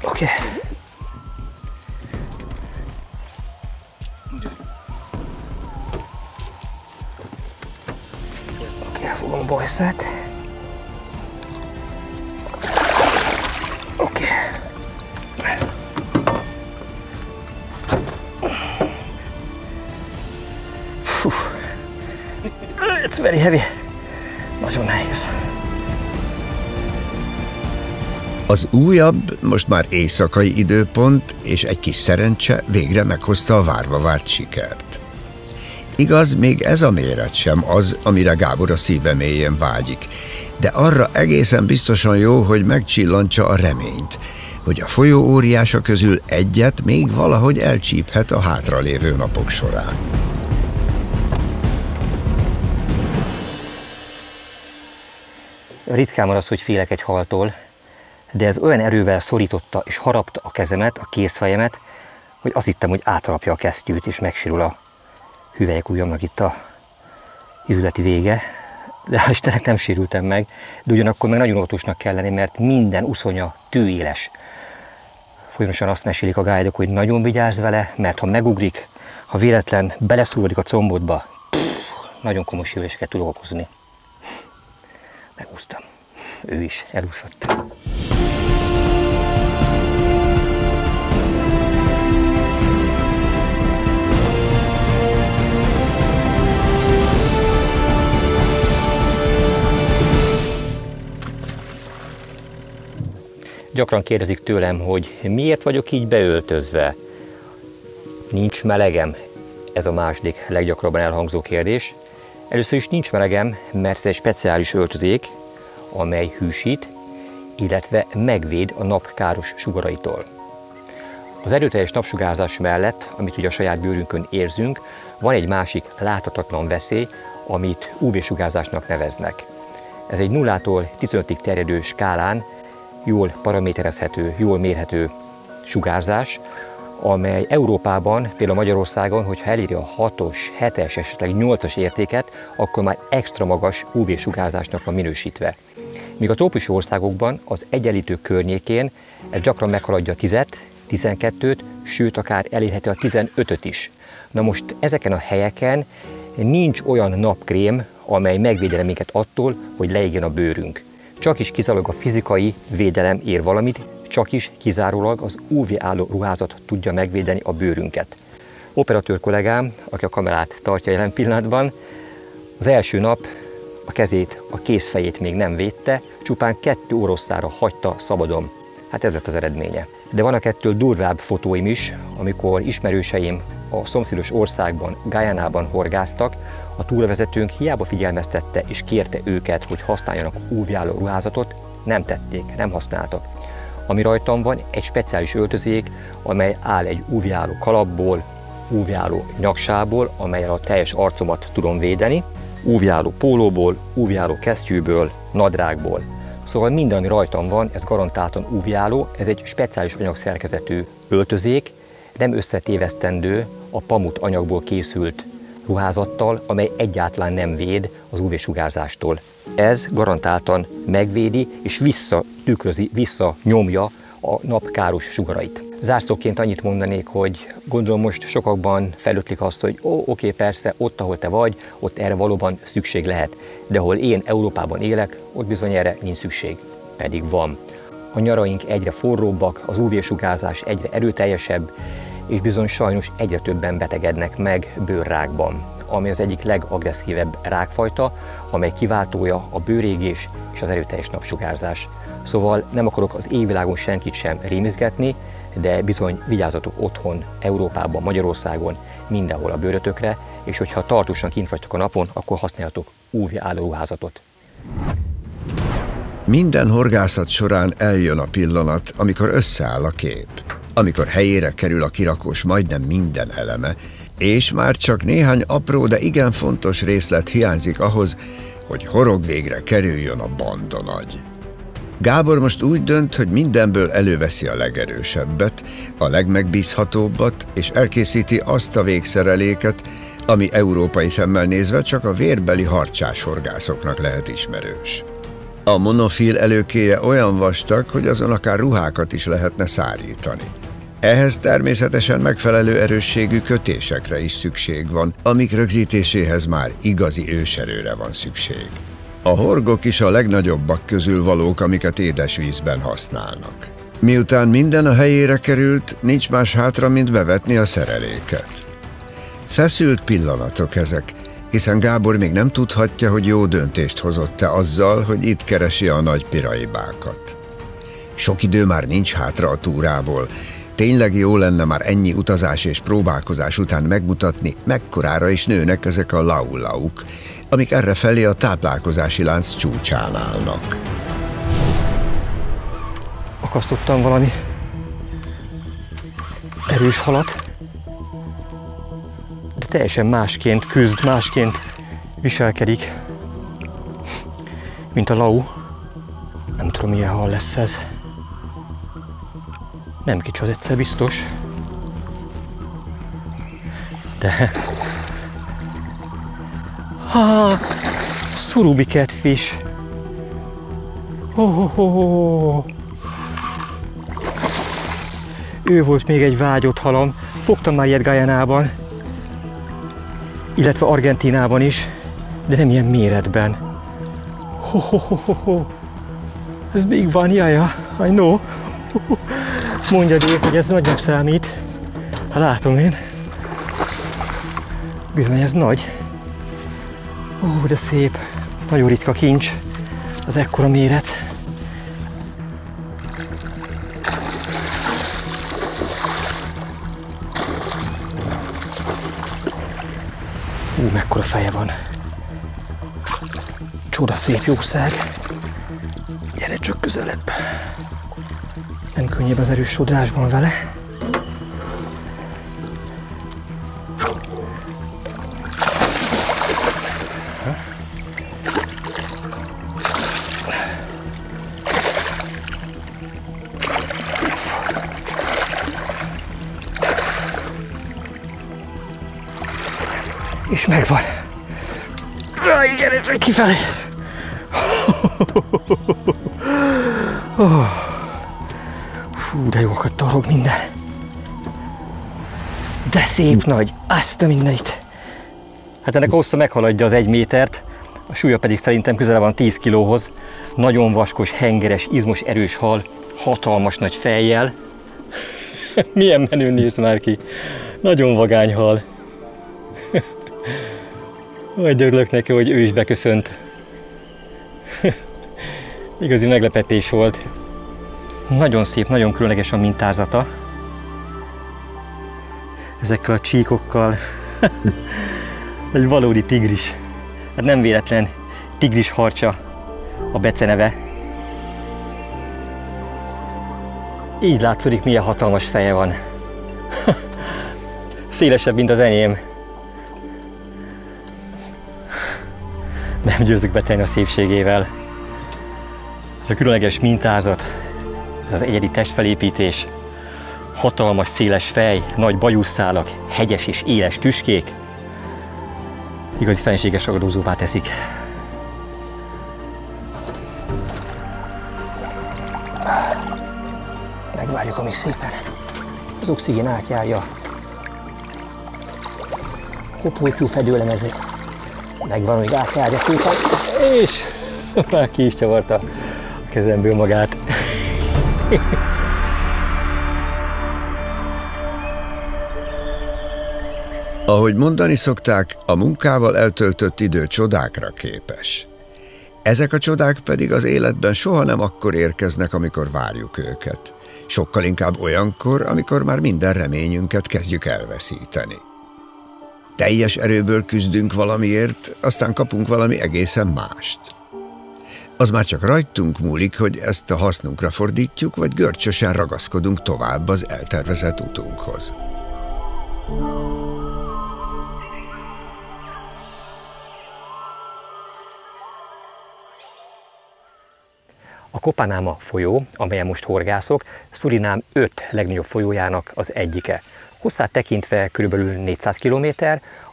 Speaker 2: Oké. Elfogom a bajszát. Oké. It's very heavy. Nagyon nehéz.
Speaker 1: Az újabb, most már éjszakai időpont és egy kis szerencse végre meghozta a várva várt sikert. Igaz, még ez a méret sem az, amire Gábor a szíve mélyén vágyik, de arra egészen biztosan jó, hogy megcsillantsa a reményt, hogy a folyó óriása közül egyet még valahogy elcsíphet a hátralévő napok során.
Speaker 2: Ritkán van az, hogy félek egy haltól, de ez olyan erővel szorította és harapta a kezemet, a kézfejemet, hogy azt hittem, hogy átrapja a kesztyűt és megsérül a hüvelykujjamnak itt a izületi vége. De hál' Istennek nem sérültem meg, de ugyanakkor meg nagyon óvatosnak kell lenni, mert minden uszonya tűéles. Folyamatosan azt mesélik a guide-ok, hogy nagyon vigyázz vele, mert ha megugrik, ha véletlen beleszúrodik a combodba, nagyon komoly sérüléseket tud okozni. Megúsztam. Ő is elúszott. Gyakran kérdezik tőlem, hogy miért vagyok így beöltözve. Nincs melegem? Ez a második leggyakrabban elhangzó kérdés. Először is nincs melegem, mert ez egy speciális öltözék, amely hűsít, illetve megvéd a nap káros sugaraitól. Az erőteljes napsugárzás mellett, amit ugye a saját bőrünkön érzünk, van egy másik láthatatlan veszély, amit UV-sugárzásnak neveznek. Ez egy 0-tól 15-ig terjedő skálán jól paraméterezhető, jól mérhető sugárzás, amely Európában, például Magyarországon, hogyha eléri a 6-os, 7-es, esetleg 8-as értéket, akkor már extra magas UV-sugárzásnak van minősítve. Míg a trópusi országokban, az Egyenlítők környékén ez gyakran meghaladja a 10-et, 12-t, sőt akár elérheti a 15-öt is. Na most ezeken a helyeken nincs olyan napkrém, amely megvédene minket attól, hogy leégjen a bőrünk. Csak is kizárólag a fizikai védelem ér valamit, csak is kizárólag az UV-álló ruházat tudja megvédeni a bőrünket. Operatőr kollégám, aki a kamerát tartja jelen pillanatban, az első nap a kezét, a kézfejét még nem védte, csupán 2 oroszlára hagyta szabadon. Hát ez lett az eredménye. De vannak ettől durvább fotóim is, amikor ismerőseim a szomszédos országban, Guyanában horgáztak, a túravezetőnk hiába figyelmeztette és kérte őket, hogy használjanak UV-álló ruházatot, nem tették, nem használtak. Ami rajtam van, egy speciális öltözék, amely áll egy UV-álló kalapból, UV-álló nyaksából, amellyel a teljes arcomat tudom védeni, UV-álló pólóból, UV-álló kesztyűből, nadrágból. Szóval minden, ami rajtam van, ez garantáltan UV-álló, ez egy speciális anyagszerkezetű öltözék, nem összetévesztendő a pamut anyagból készült ruházattal, amely egyáltalán nem véd az UV-sugárzástól. Ez garantáltan megvédi és visszatükrözi, visszanyomja a nap káros sugarait. Zárszóként annyit mondanék, hogy gondolom most sokakban felötlik azt, hogy oké, persze, ott, ahol te vagy, ott erre valóban szükség lehet. De ahol én Európában élek, ott bizony erre nincs szükség. Pedig van. A nyaraink egyre forróbbak, az UV-sugárzás egyre erőteljesebb, és bizony sajnos egyre többen betegednek meg bőrrákban, ami az egyik legagresszívebb rákfajta, amely kiváltója a bőrégés és az erőteljes napsugárzás. Szóval nem akarok az égvilágon senkit sem rémizgetni, de bizony vigyázzatok otthon, Európában, Magyarországon, mindenhol a bőrötökre, és hogyha tartósan kint vagytok a napon, akkor használjatok UV állóruházatot.
Speaker 1: Minden horgászat során eljön a pillanat, amikor összeáll a kép. Amikor helyére kerül a kirakós majdnem minden eleme, és már csak néhány apró, de igen fontos részlet hiányzik ahhoz, hogy horogvégre kerüljön a bandonagy. Gábor most úgy dönt, hogy mindenből előveszi a legerősebbet, a legmegbízhatóbbat, és elkészíti azt a végszereléket, ami európai szemmel nézve csak a vérbeli harcsás horgászoknak lehet ismerős. A monofil előkéje olyan vastag, hogy azon akár ruhákat is lehetne szárítani. Ehhez természetesen megfelelő erősségű kötésekre is szükség van, amik rögzítéséhez már igazi őserőre van szükség. A horgok is a legnagyobbak közül valók, amiket édesvízben használnak. Miután minden a helyére került, nincs más hátra, mint bevetni a szereléket. Feszült pillanatok ezek, hiszen Gábor még nem tudhatja, hogy jó döntést hozott-e azzal, hogy itt keresi a nagy piraibákat. Sok idő már nincs hátra a túrából. Tényleg jó lenne már ennyi utazás és próbálkozás után megmutatni, mekkorára is nőnek ezek a laulauk, amik errefelé a táplálkozási lánc csúcsán állnak.
Speaker 2: Akasztottam valami erős halat, de teljesen másként küzd, másként viselkedik, mint a lau. Nem tudom, milyen hal lesz ez. Nem kicsi az egyszer biztos, de... Surubi catfish. Ő volt még egy vágyott halam. Fogtam már ilyet Guyanában, illetve Argentínában is, de nem ilyen méretben. Ez még van, jaja, I know. Mondja Dave, hogy ez nagynak számít. Hát látom én. Bizony ez nagy. De szép. Nagyon ritka kincs. Az ekkora méret. Mekkora feje van. Csoda szép jószág. Gyere csak közelebb. Nem könnyebb az erős sodrásban vele. És megvan. Gyere csak kifelé. Fú, de jókat torog minden. De szép nagy, azt a mindenit. Hát ennek a hossza meghaladja az 1 métert, a súlya pedig szerintem közel van 10 kilóhoz. Nagyon vaskos, hengeres, izmos, erős hal, hatalmas nagy fejjel. Milyen menőn néz már ki. Nagyon vagány hal. Majd örülök neki, hogy ő is beköszönt. Igazi meglepetés volt. Nagyon szép, nagyon különleges a mintázata. Ezekkel a csíkokkal. Egy valódi tigris. Hát nem véletlen tigris harcsa a beceneve. Így látszódik, milyen hatalmas feje van. Szélesebb, mint az enyém. Nem győzzük betenni a szépségével. Ez a különleges mintázat, ez az egyedi testfelépítés, hatalmas széles fej, nagy bajuszszálak, hegyes és éles tüskék, igazi fenséges ragadozóvá teszik. Megvárjuk, amíg szépen az oxigén átjárja. Kopoltyú fedőlemeze. Megvan, hogy átjárja szépen, és már ki is csavarta a kezemből magát.
Speaker 1: Ahogy mondani szokták, a munkával eltöltött idő csodákra képes. Ezek a csodák pedig az életben soha nem akkor érkeznek, amikor várjuk őket. Sokkal inkább olyankor, amikor már minden reményünket kezdjük elveszíteni. Teljes erőből küzdünk valamiért, aztán kapunk valami egészen mást. Az már csak rajtunk múlik, hogy ezt a hasznunkra fordítjuk, vagy görcsösen ragaszkodunk tovább az eltervezett utunkhoz.
Speaker 2: A Kopanáma folyó, amelyen most horgászok, Szurinám 5 legnagyobb folyójának az egyike. Hosszát tekintve kb. 400 km,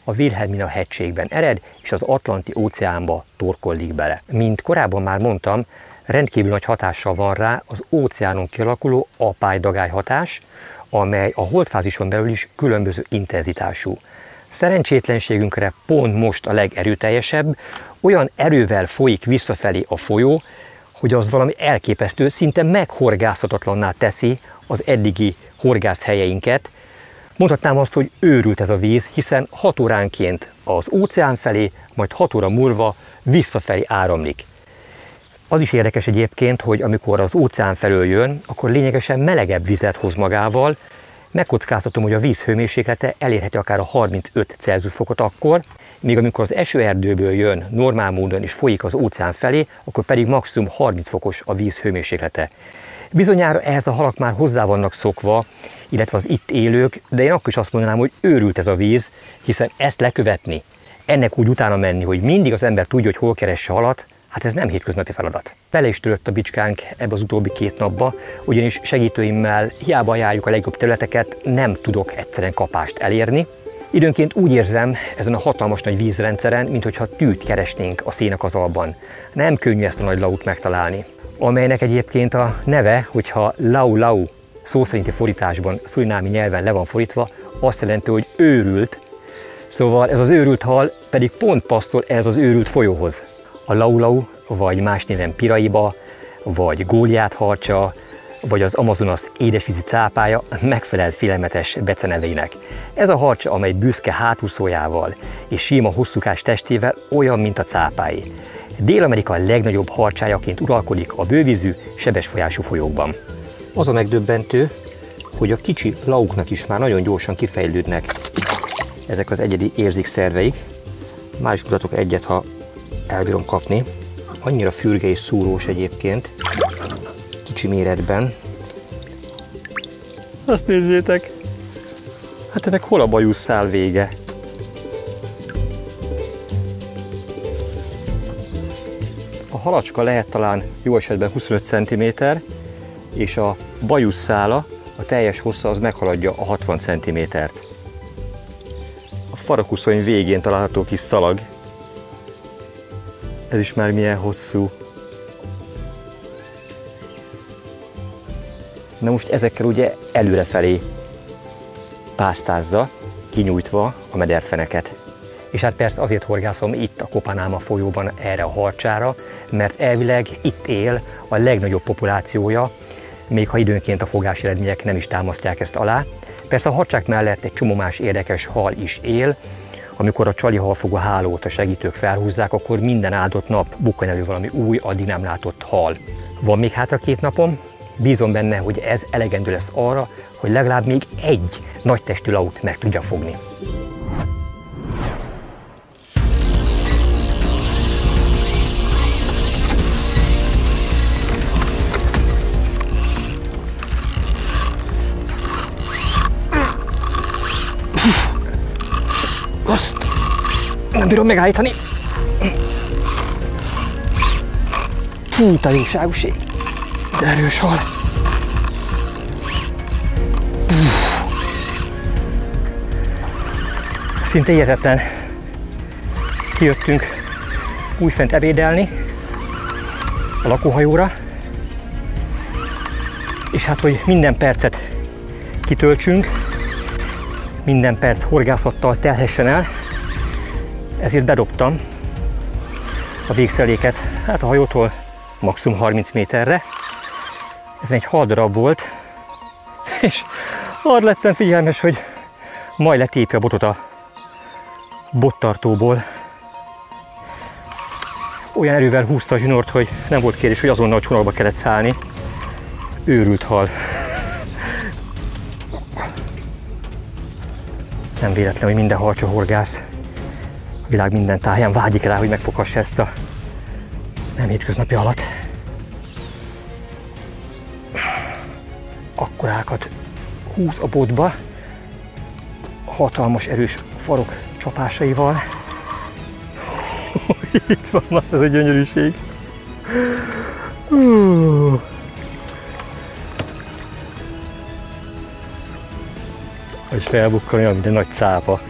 Speaker 2: a Wilhelmina hegységben ered, és az Atlanti óceánba torkollik bele. Mint korábban már mondtam, rendkívül nagy hatással van rá az óceánon kialakuló apály-dagály hatás, amely a holdfázison belül is különböző intenzitású. Szerencsétlenségünkre pont most a legerőteljesebb, olyan erővel folyik visszafelé a folyó, hogy az valami elképesztő, szinte meghorgászhatatlanná teszi az eddigi horgászhelyeinket. Mondhatnám azt, hogy őrült ez a víz, hiszen 6 óránként az óceán felé, majd 6 óra múlva visszafelé áramlik. Az is érdekes egyébként, hogy amikor az óceán felől jön, akkor lényegesen melegebb vizet hoz magával. Megkockáztatom, hogy a víz hőmérséklete elérheti akár a 35 Celsius fokot akkor, míg amikor az esőerdőből jön normál módon és folyik az óceán felé, akkor pedig maximum 30 fokos a víz hőmérséklete. Bizonyára ehhez a halak már hozzá vannak szokva, illetve az itt élők, de én akkor is azt mondanám, hogy őrült ez a víz, hiszen ezt lekövetni, ennek úgy utána menni, hogy mindig az ember tudja, hogy hol keresse halat, hát ez nem hétköznapi feladat. Vele is törött a bicskánk ebbe az utóbbi 2 napba, ugyanis segítőimmel hiába járjuk a legjobb területeket, nem tudok egyszerűen kapást elérni. Időnként úgy érzem ezen a hatalmas nagy vízrendszeren, mintha tűt keresnénk a szénakazalban. Nem könnyű ezt a nagy laut megtalálni, amelynek egyébként a neve, hogyha lau-lau szó szerinti fordításban, szurinámi nyelven le van fordítva, azt jelenti, hogy őrült. Szóval ez az őrült hal pedig pont passzol ez az őrült folyóhoz. A lau-lau, vagy más néven piraiba, vagy góliát harcsa, vagy az Amazonas édesvízi cápája megfelel félelmetes becenevének. Ez a harcsa, amely büszke hátúszójával és sima hosszúkás testével olyan, mint a cápái. Dél-Amerika legnagyobb harcsájaként uralkodik a bővízű, sebes folyású folyókban. Az a megdöbbentő, hogy a kicsi lauknak is már nagyon gyorsan kifejlődnek ezek az egyedi érzékszerveik. Már is mutatok egyet, ha elbírom kapni. Annyira fürge és szúrós egyébként, kicsi méretben. Azt nézzétek! Hát ennek hol a bajuszszál vége? A halacska lehet talán jó esetben 25 cm, és a bajuszszála, a teljes hossza az meghaladja a 60 cm-t. A farakuszony végén található kis szalag. Ez is már milyen hosszú. Na most ezekkel ugye előrefelé pásztázza, kinyújtva a mederfeneket. És hát persze azért horgászom itt a Kopanáma folyóban erre a harcsára, mert elvileg itt él a legnagyobb populációja, még ha időnként a fogási eredmények nem is támasztják ezt alá. Persze a harcsák mellett egy csomó más érdekes hal is él. Amikor a csali halfogó hálót a segítők felhúzzák, akkor minden áldott nap bukkan elő valami új, addig nem látott hal. Van még hátra 2 napom, bízom benne, hogy ez elegendő lesz arra, hogy legalább még egy nagy testű laut meg tudja fogni. Azt nem bírom megállítani. Mint a jóságoség. De erős hal. Szinte hihetetlen. Kijöttünk újfent ebédelni a lakóhajóra, és hát, hogy minden percet kitöltsünk, minden perc horgászattal telhessen el, ezért bedobtam a végszeléket, hát a hajótól maximum 30 méterre. Ez egy haldarab volt, és arra lettem figyelmes, hogy majd letépje a botot a bottartóból. Olyan erővel húzta a zsinort, hogy nem volt kérdés, hogy azonnal a csónakba kellett szállni. Őrült hal. Nem véletlen, hogy minden halcsa horgász a világ minden táján vágyik rá, hogy megfoghassa ezt a nem hétköznapi halat. Akkorákat húz a botba, hatalmas erős farok csapásaival. Itt van már ez a gyönyörűség. Hogy felbukkan olyan, mint egy nagy cápa.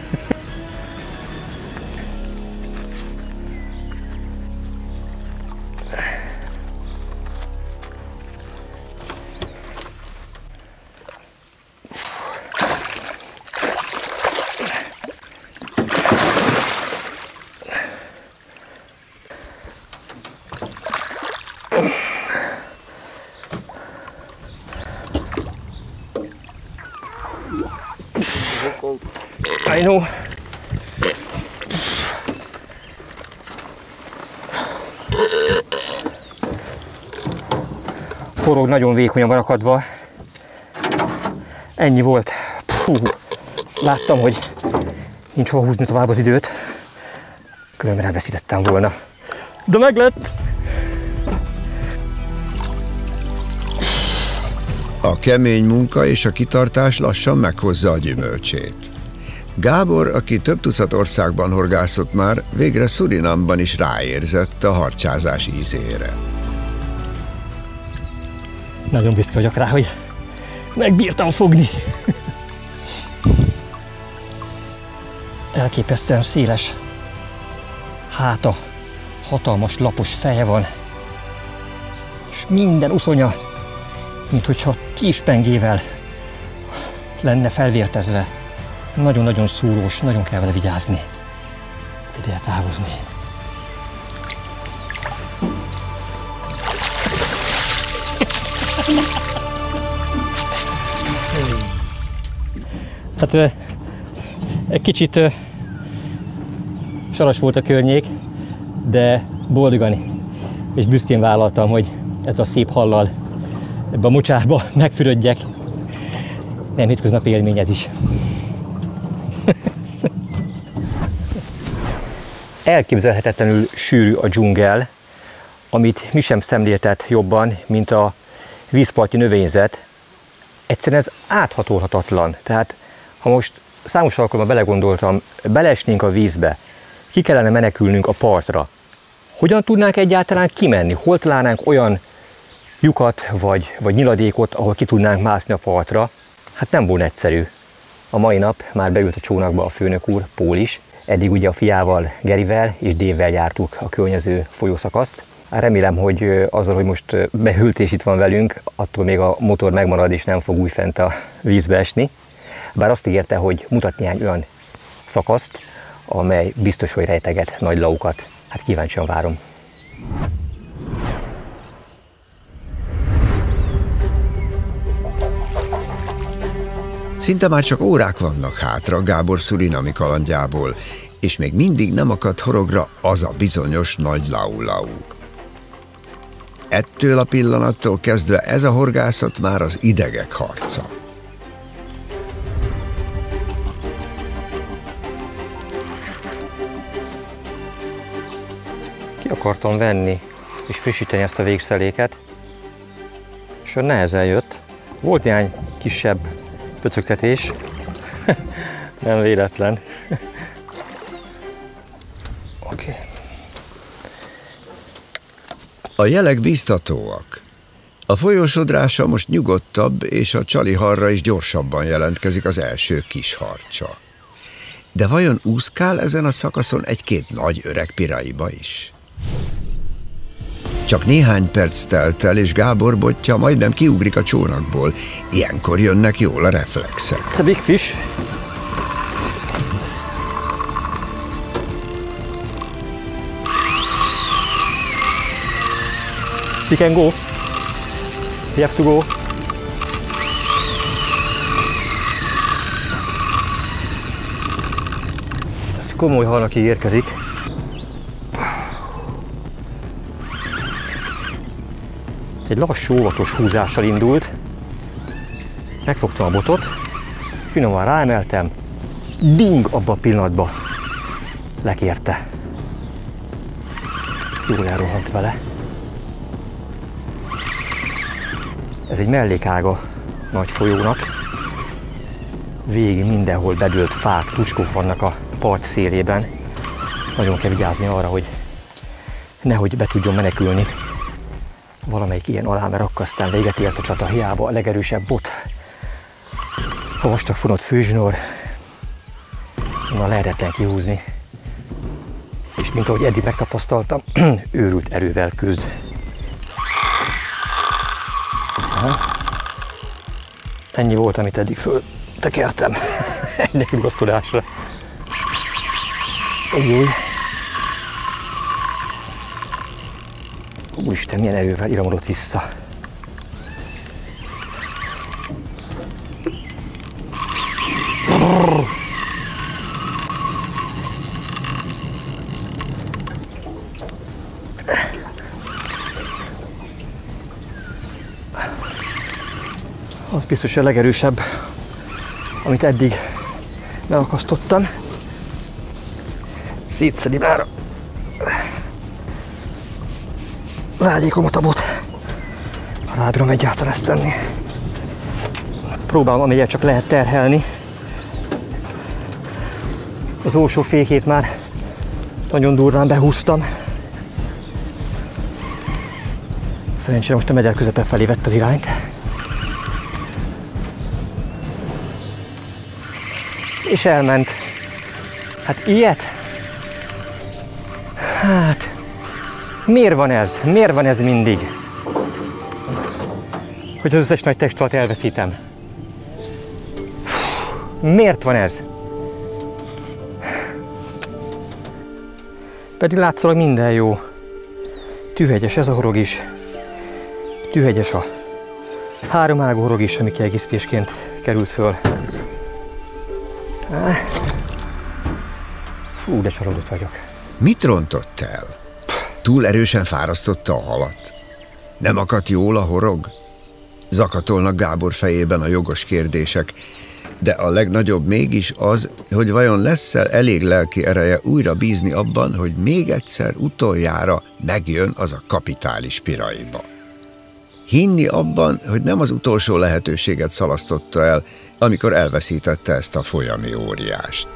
Speaker 2: I know. Horog nagyon vékonyan van akadva. Ennyi volt. Puh. Láttam, hogy nincs hova húzni tovább az időt. Különben elveszítettem volna. De meg lett!
Speaker 1: A kemény munka és a kitartás lassan meghozza a gyümölcsét. Gábor, aki több tucat országban horgászott már, végre Surinamban is ráérzett a harcsázás ízére.
Speaker 2: Nagyon büszke vagyok rá, hogy megbírtam fogni. Elképesztően széles háta, hatalmas lapos feje van, és minden uszonya, mint hogyha kispengével lenne felvértezve. Nagyon-nagyon szúrós, nagyon kell vele vigyázni. Ide távozni. Hát egy kicsit saras volt a környék, de boldogan és büszkén vállaltam, hogy ez a szép hallal ebbe a mocsárba megfürödjek. Nem hétköznapi élmény ez is. Elképzelhetetlenül sűrű a dzsungel, amit mi sem szemléltet jobban, mint a vízparti növényzet. Egyszerűen ez áthatolhatatlan. Tehát, ha most számos alkalommal belegondoltam, beleesnénk a vízbe, ki kellene menekülnünk a partra. Hogyan tudnánk egyáltalán kimenni? Hol találnánk olyan lyukat vagy nyiladékot, ahol ki tudnánk mászni a partra? Hát nem volna egyszerű. A mai nap már beült a csónakba a főnök úr, Pól is. Eddig ugye a fiával, Gerivel és Dave-vel jártuk a környező folyószakaszt. Remélem, hogy azzal, hogy most beült és itt van velünk, attól még a motor megmarad és nem fog újfent a vízbe esni. Bár azt ígérte, hogy mutat néhány olyan szakaszt, amely biztos, hogy rejteget nagy laukat. Hát kíváncsian várom.
Speaker 1: Szinte már csak órák vannak hátra Gábor szurinami kalandjából, és még mindig nem akadt horogra az a bizonyos nagy lau-lau. Ettől a pillanattól kezdve ez a horgászat már az idegek harca.
Speaker 2: Ki akartam venni és frissíteni ezt a végszeléket, és nehezen jött. Volt néhány kisebb pöcögtetés, nem véletlen. Oké.
Speaker 1: A jelek biztatóak. A folyósodrása most nyugodtabb, és a csali harra is gyorsabban jelentkezik az első kis harcsa. De vajon úszkál ezen a szakaszon egy-két nagy öreg piraiba is? Csak néhány perc telt el, és Gábor botja majdnem kiugrik a csónakból. Ilyenkor jönnek jól a reflexek.
Speaker 2: It's a big fish. You can go. You have to go. Ez komoly hal, aki érkezik. Egy lassú, óvatos húzással indult. Megfogtam a botot, finoman ráemeltem, ding, abba a pillanatban lekérte. Jól elrohant vele. Ez egy mellékága nagy folyónak. Végig mindenhol bedőlt fák, tuskók vannak a part szélében. Nagyon kell vigyázni arra, hogy nehogy be tudjon menekülni valamelyik ilyen alá, mert akkor aztán véget ért a csata, hiába a legerősebb bot. A vastag fonott főzsinór, onnan lehetetlen kihúzni. És mint ahogy eddig megtapasztaltam, őrült erővel küzd. Aha. Ennyi volt, amit eddig föltekertem egy rugasztodásra. Új. Úristen, milyen erővel iramodott vissza. Az biztos a legerősebb, amit eddig leakasztottam. Szétszedi már a lágyékomat a bot, ha rábírom egyáltalán ezt tenni. Próbálom, amennyire csak lehet terhelni. Az orsó fékét már nagyon durván behúztam. Szerencsére most a meder közepe felé vett az irányt. És elment. Hát ilyet? Hát... Miért van ez? Miért van ez mindig? Hogy az összes nagy testület elveszítem. Miért van ez? Pedig látszólag minden jó. Tűhegyes ez a horog is. Tűhegyes a háromágú horog is, ami kiegészítésként került föl. Fú, de csalódott vagyok.
Speaker 1: Mit rontott el? Túl erősen fárasztotta a halat? Nem akadt jól a horog? Zakatolnak Gábor fejében a jogos kérdések, de a legnagyobb mégis az, hogy vajon lesz-e elég lelki ereje újra bízni abban, hogy még egyszer utoljára megjön az a kapitális Piraiba. Hinni abban, hogy nem az utolsó lehetőséget szalasztotta el, amikor elveszítette ezt a folyami óriást.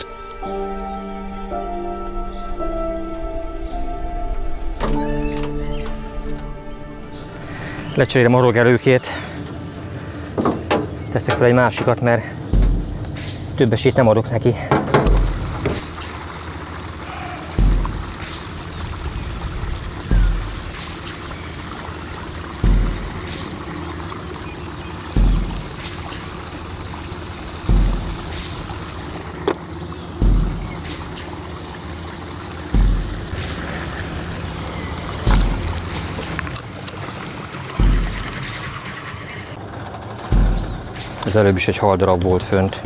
Speaker 2: Lecserélem a horog teszek fel egy másikat, mert több esélyt nem adok neki. Az előbb is egy haldarab volt fönt.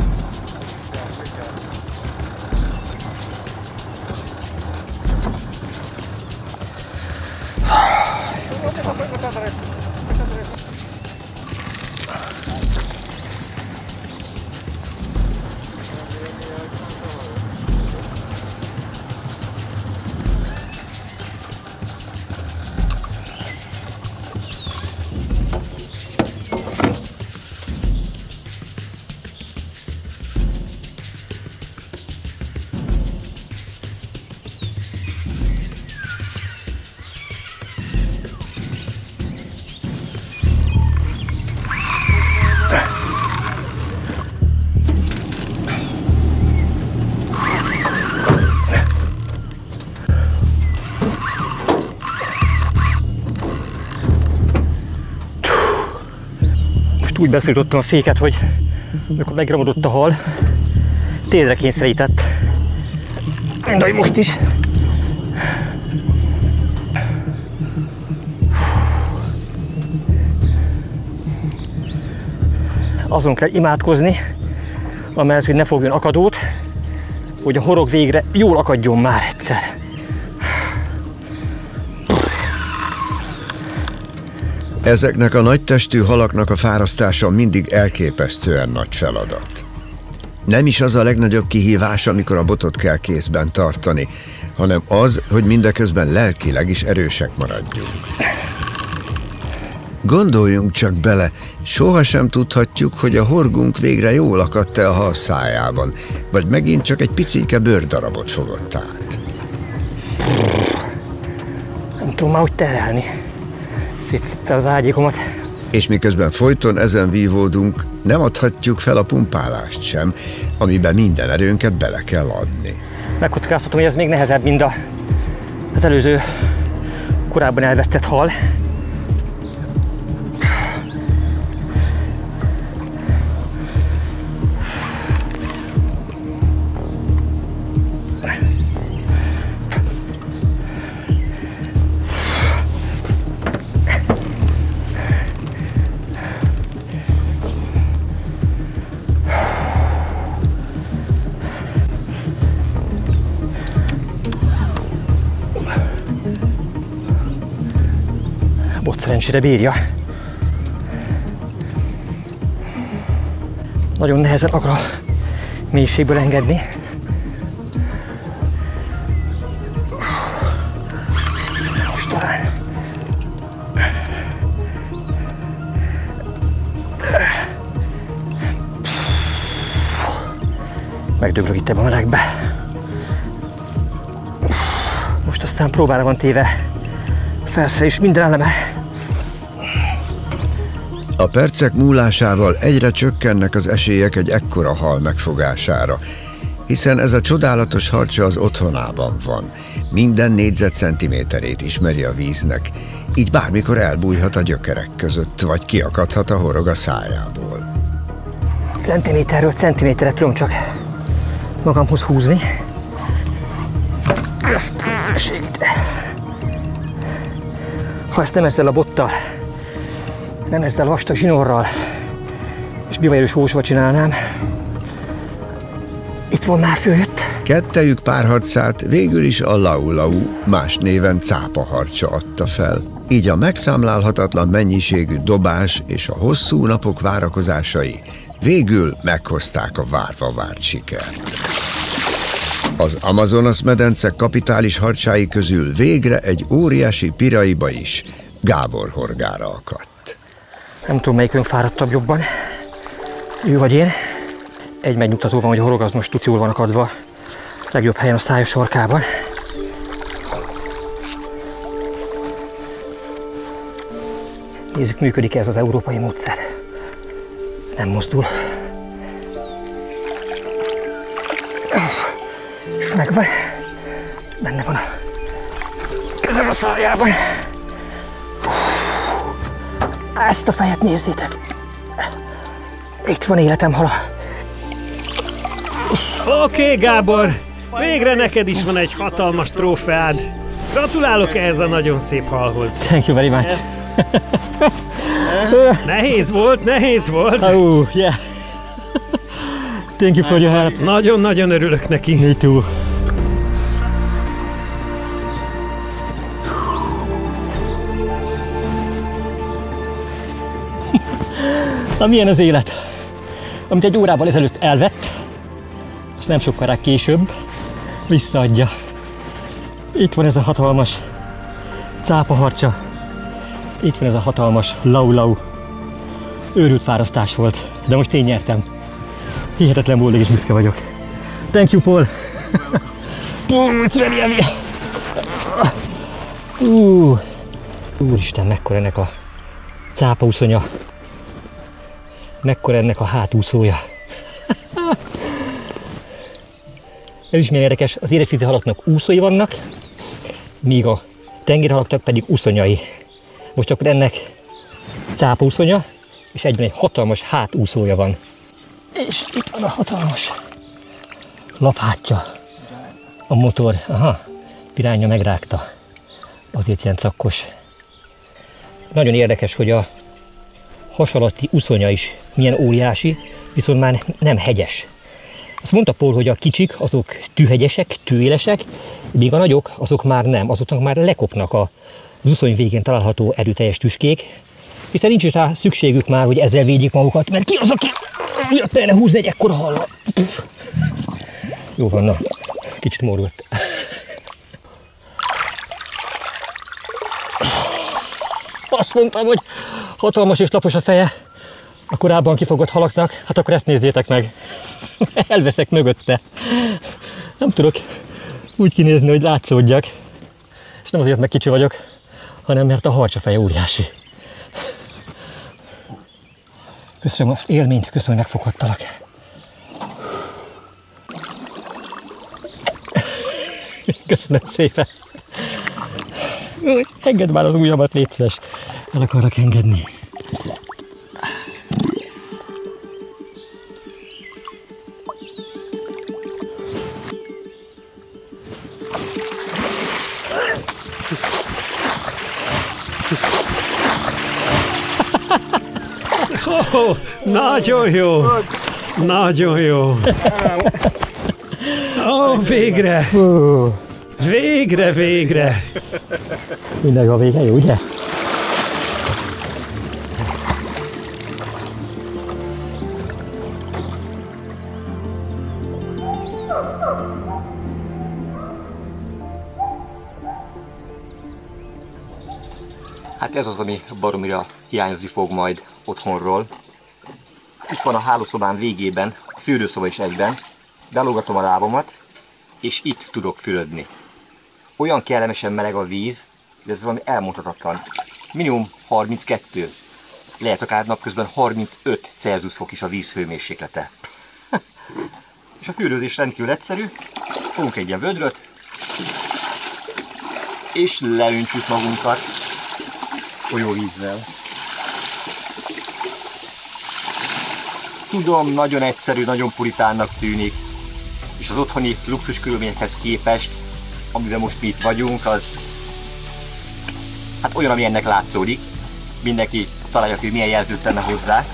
Speaker 2: Úgy beszéltottam a féket, hogy amikor megragadott a hal, térdre kényszerített. Mind ahogy most is. Azon kell imádkozni, amellett, hogy ne fogjon akadót, hogy a horog végre jól akadjon már egyszer.
Speaker 1: Ezeknek a nagytestű halaknak a fárasztása mindig elképesztően nagy feladat. Nem is az a legnagyobb kihívás, amikor a botot kell kézben tartani, hanem az, hogy mindeközben lelkileg is erősek maradjunk. Gondoljunk csak bele, sohasem tudhatjuk, hogy a horgunk végre jól akadt-e a hal szájában, vagy megint csak egy picinke bőrdarabot fogott át.
Speaker 2: Nem tudom már úgy terelni. Szétszette az ágyékomat.
Speaker 1: És miközben folyton ezen vívódunk, nem adhatjuk fel a pumpálást sem, amiben minden erőnket bele kell adni.
Speaker 2: Megkockáztatom, hogy ez még nehezebb, mint az előző, korábban elvesztett hal. Szerencsére bírja. Nagyon nehezen akar a mélységből engedni. Most talán. Megdöglök itt ebbe a melegbe. Most aztán próbára van téve felszerelés és minden eleme.
Speaker 1: A percek múlásával egyre csökkennek az esélyek egy ekkora hal megfogására, hiszen ez a csodálatos harcsa az otthonában van. Minden négyzetcentiméterét ismeri a víznek, így bármikor elbújhat a gyökerek között, vagy kiakadhat a horog a szájából.
Speaker 2: Centiméterről centiméterre tudom csak magamhoz húzni. Ezt segít. Ha ezt nem ezzel a bottal, nem ezzel a vastag zsinórral és bivajerős hósval csinálnám, itt van már följött.
Speaker 1: Kettejük párharcát végül is a lau-lau, más néven cápaharcsa adta fel. Így a megszámlálhatatlan mennyiségű dobás és a hosszú napok várakozásai végül meghozták a várva várt sikert. Az Amazonas-medence kapitális harcsái közül végre egy óriási piraiba is Gábor horgára akadt.
Speaker 2: Nem tudom, melyikünk fáradtabb jobban, ő vagy én. Egy megnyugtató van, hogy a horog az most tuti jól van akadva, legjobb helyen a szája sarkában. Nézzük, működik ez az európai módszer. Nem mozdul. És megvan. Benne van a közel a szájában. Ezt a fejet nézzétek! Itt van életem hala.
Speaker 3: Oké, Gábor! Végre neked is van egy hatalmas trófeád. Gratulálok ehhez a nagyon szép halhoz.
Speaker 2: Thank you very much.
Speaker 3: Nehéz volt, nehéz volt.
Speaker 2: Oh, yeah. Thank you for your help.
Speaker 3: Nagyon-nagyon örülök neki.
Speaker 2: Me too. Na, milyen az élet? Amit egy órával ezelőtt elvett, és nem sokkal később visszaadja. Itt van ez a hatalmas cápaharcsa. Itt van ez a hatalmas lau-lau. Őrült fárasztás volt, de most én nyertem. Hihetetlen boldog és büszke vagyok. Thank you, Paul! It's very heavy! Úristen, mekkora ennek a cápauszonya. Mekkora ennek a hátúszója. Ez is milyen érdekes, az édesvízi halaknak úszói vannak, míg a tengeri halaknak pedig uszonyai. Most akkor ennek cápauszonya, és egyben egy hatalmas hátúszója van. És itt van a hatalmas lapátja. A motor, piránya megrágta. Azért ilyen cakkos. Nagyon érdekes, hogy a has alatti uszonya is milyen óriási, viszont már nem hegyes. Azt mondta Paul, hogy a kicsik azok tűhegyesek, tűélesek, míg a nagyok azok már nem, azoknak már lekopnak az uszony végén található erőteljes tüskék, hiszen nincs is rá szükségük már, hogy ezzel védjék magukat, mert ki az, aki jött benne húzni egy ekkora hallal. Jó van, na, kicsit morgott. Azt mondtam, hogy hatalmas és lapos a feje a korábban kifogott halaknak, hát akkor ezt nézzétek meg. Elveszek mögötte. Nem tudok úgy kinézni, hogy látszódjak. És nem azért, mert kicsi vagyok, hanem mert a harcsafeje óriási. Köszönöm az élményt, köszönöm, hogy megfoghattalak. Köszönöm szépen. Engedd már az ujjamat, légy szíves. El akarok engedni.
Speaker 3: Oh, nagyon jó! Nagyon jó! Ó, végre! Végre, végre!
Speaker 2: Mindenki a vége jó, ugye? Hát ez az, ami baromira hiányozni fog majd otthonról. Itt van a hálószobám végében, a fürdőszoba is egyben. Belógatom a lábamat, és itt tudok fürödni. Olyan kellemesen meleg a víz, hogy ez valami elmondhatatlan. Minimum 32, lehet akár napközben 35 Celsius fok is a víz hőmérséklete. És a fürdőzés rendkívül egyszerű. Fogunk egy ilyen vödröt, és leöntjük magunkat folyóvízzel. Tudom, nagyon egyszerű, nagyon puritánnak tűnik, és az otthoni luxus körülményekhez képest, amiben most mi itt vagyunk, az hát olyan, ami ennek látszódik. Mindenki találja, hogy milyen jelzőt tenne hozzá,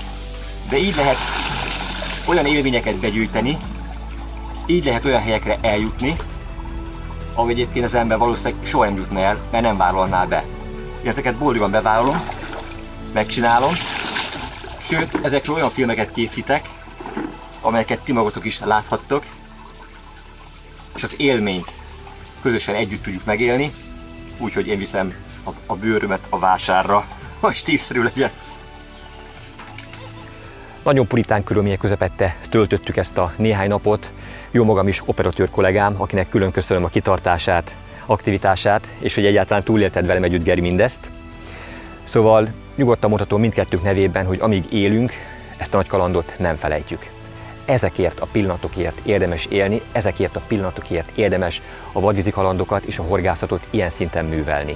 Speaker 2: de így lehet olyan élményeket begyűjteni, így lehet olyan helyekre eljutni, ahol egyébként az ember valószínűleg soha nem jutna el, mert nem vállalná be. Én ezeket boldogan bevállalom, megcsinálom, sőt, ezekről olyan filmeket készítek, amelyeket ti magatok is láthattok, és az élményt közösen együtt tudjuk megélni, úgyhogy én viszem a bőrömet a vásárra, hogy stílszerű legyen. Nagyon puritán körülmények közepette töltöttük ezt a néhány napot. Jó magam is operatőr kollégám, akinek külön köszönöm a kitartását, aktivitását, és hogy egyáltalán túlélted velem együtt, Geri, mindezt. Szóval nyugodtan mondhatom mindkettőnk nevében, hogy amíg élünk, ezt a nagy kalandot nem felejtjük. Ezekért a pillanatokért érdemes élni, ezekért a pillanatokért érdemes a vadvízi kalandokat és a horgászatot ilyen szinten művelni.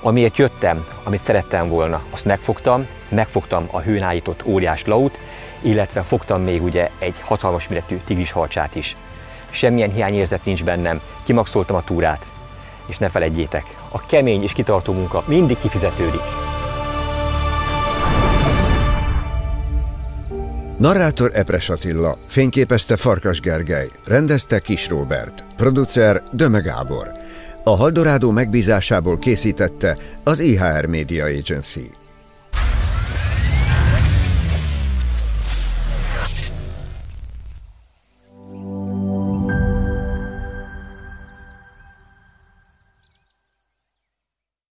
Speaker 2: Amiért jöttem, amit szerettem volna, azt megfogtam a hőn állított óriás laut, illetve fogtam még ugye egy hatalmas méretű tigrisharcsát is. Semmilyen hiányérzet nincs bennem, kimaxoltam a túrát. És ne feledjétek, a kemény és kitartó munka mindig kifizetődik.
Speaker 1: Narrátor Epres Attila, fényképezte Farkas Gergely, rendezte Kis Róbert, producer Döme Gábor. A Haldorádó megbízásából készítette az IHR Media Agency.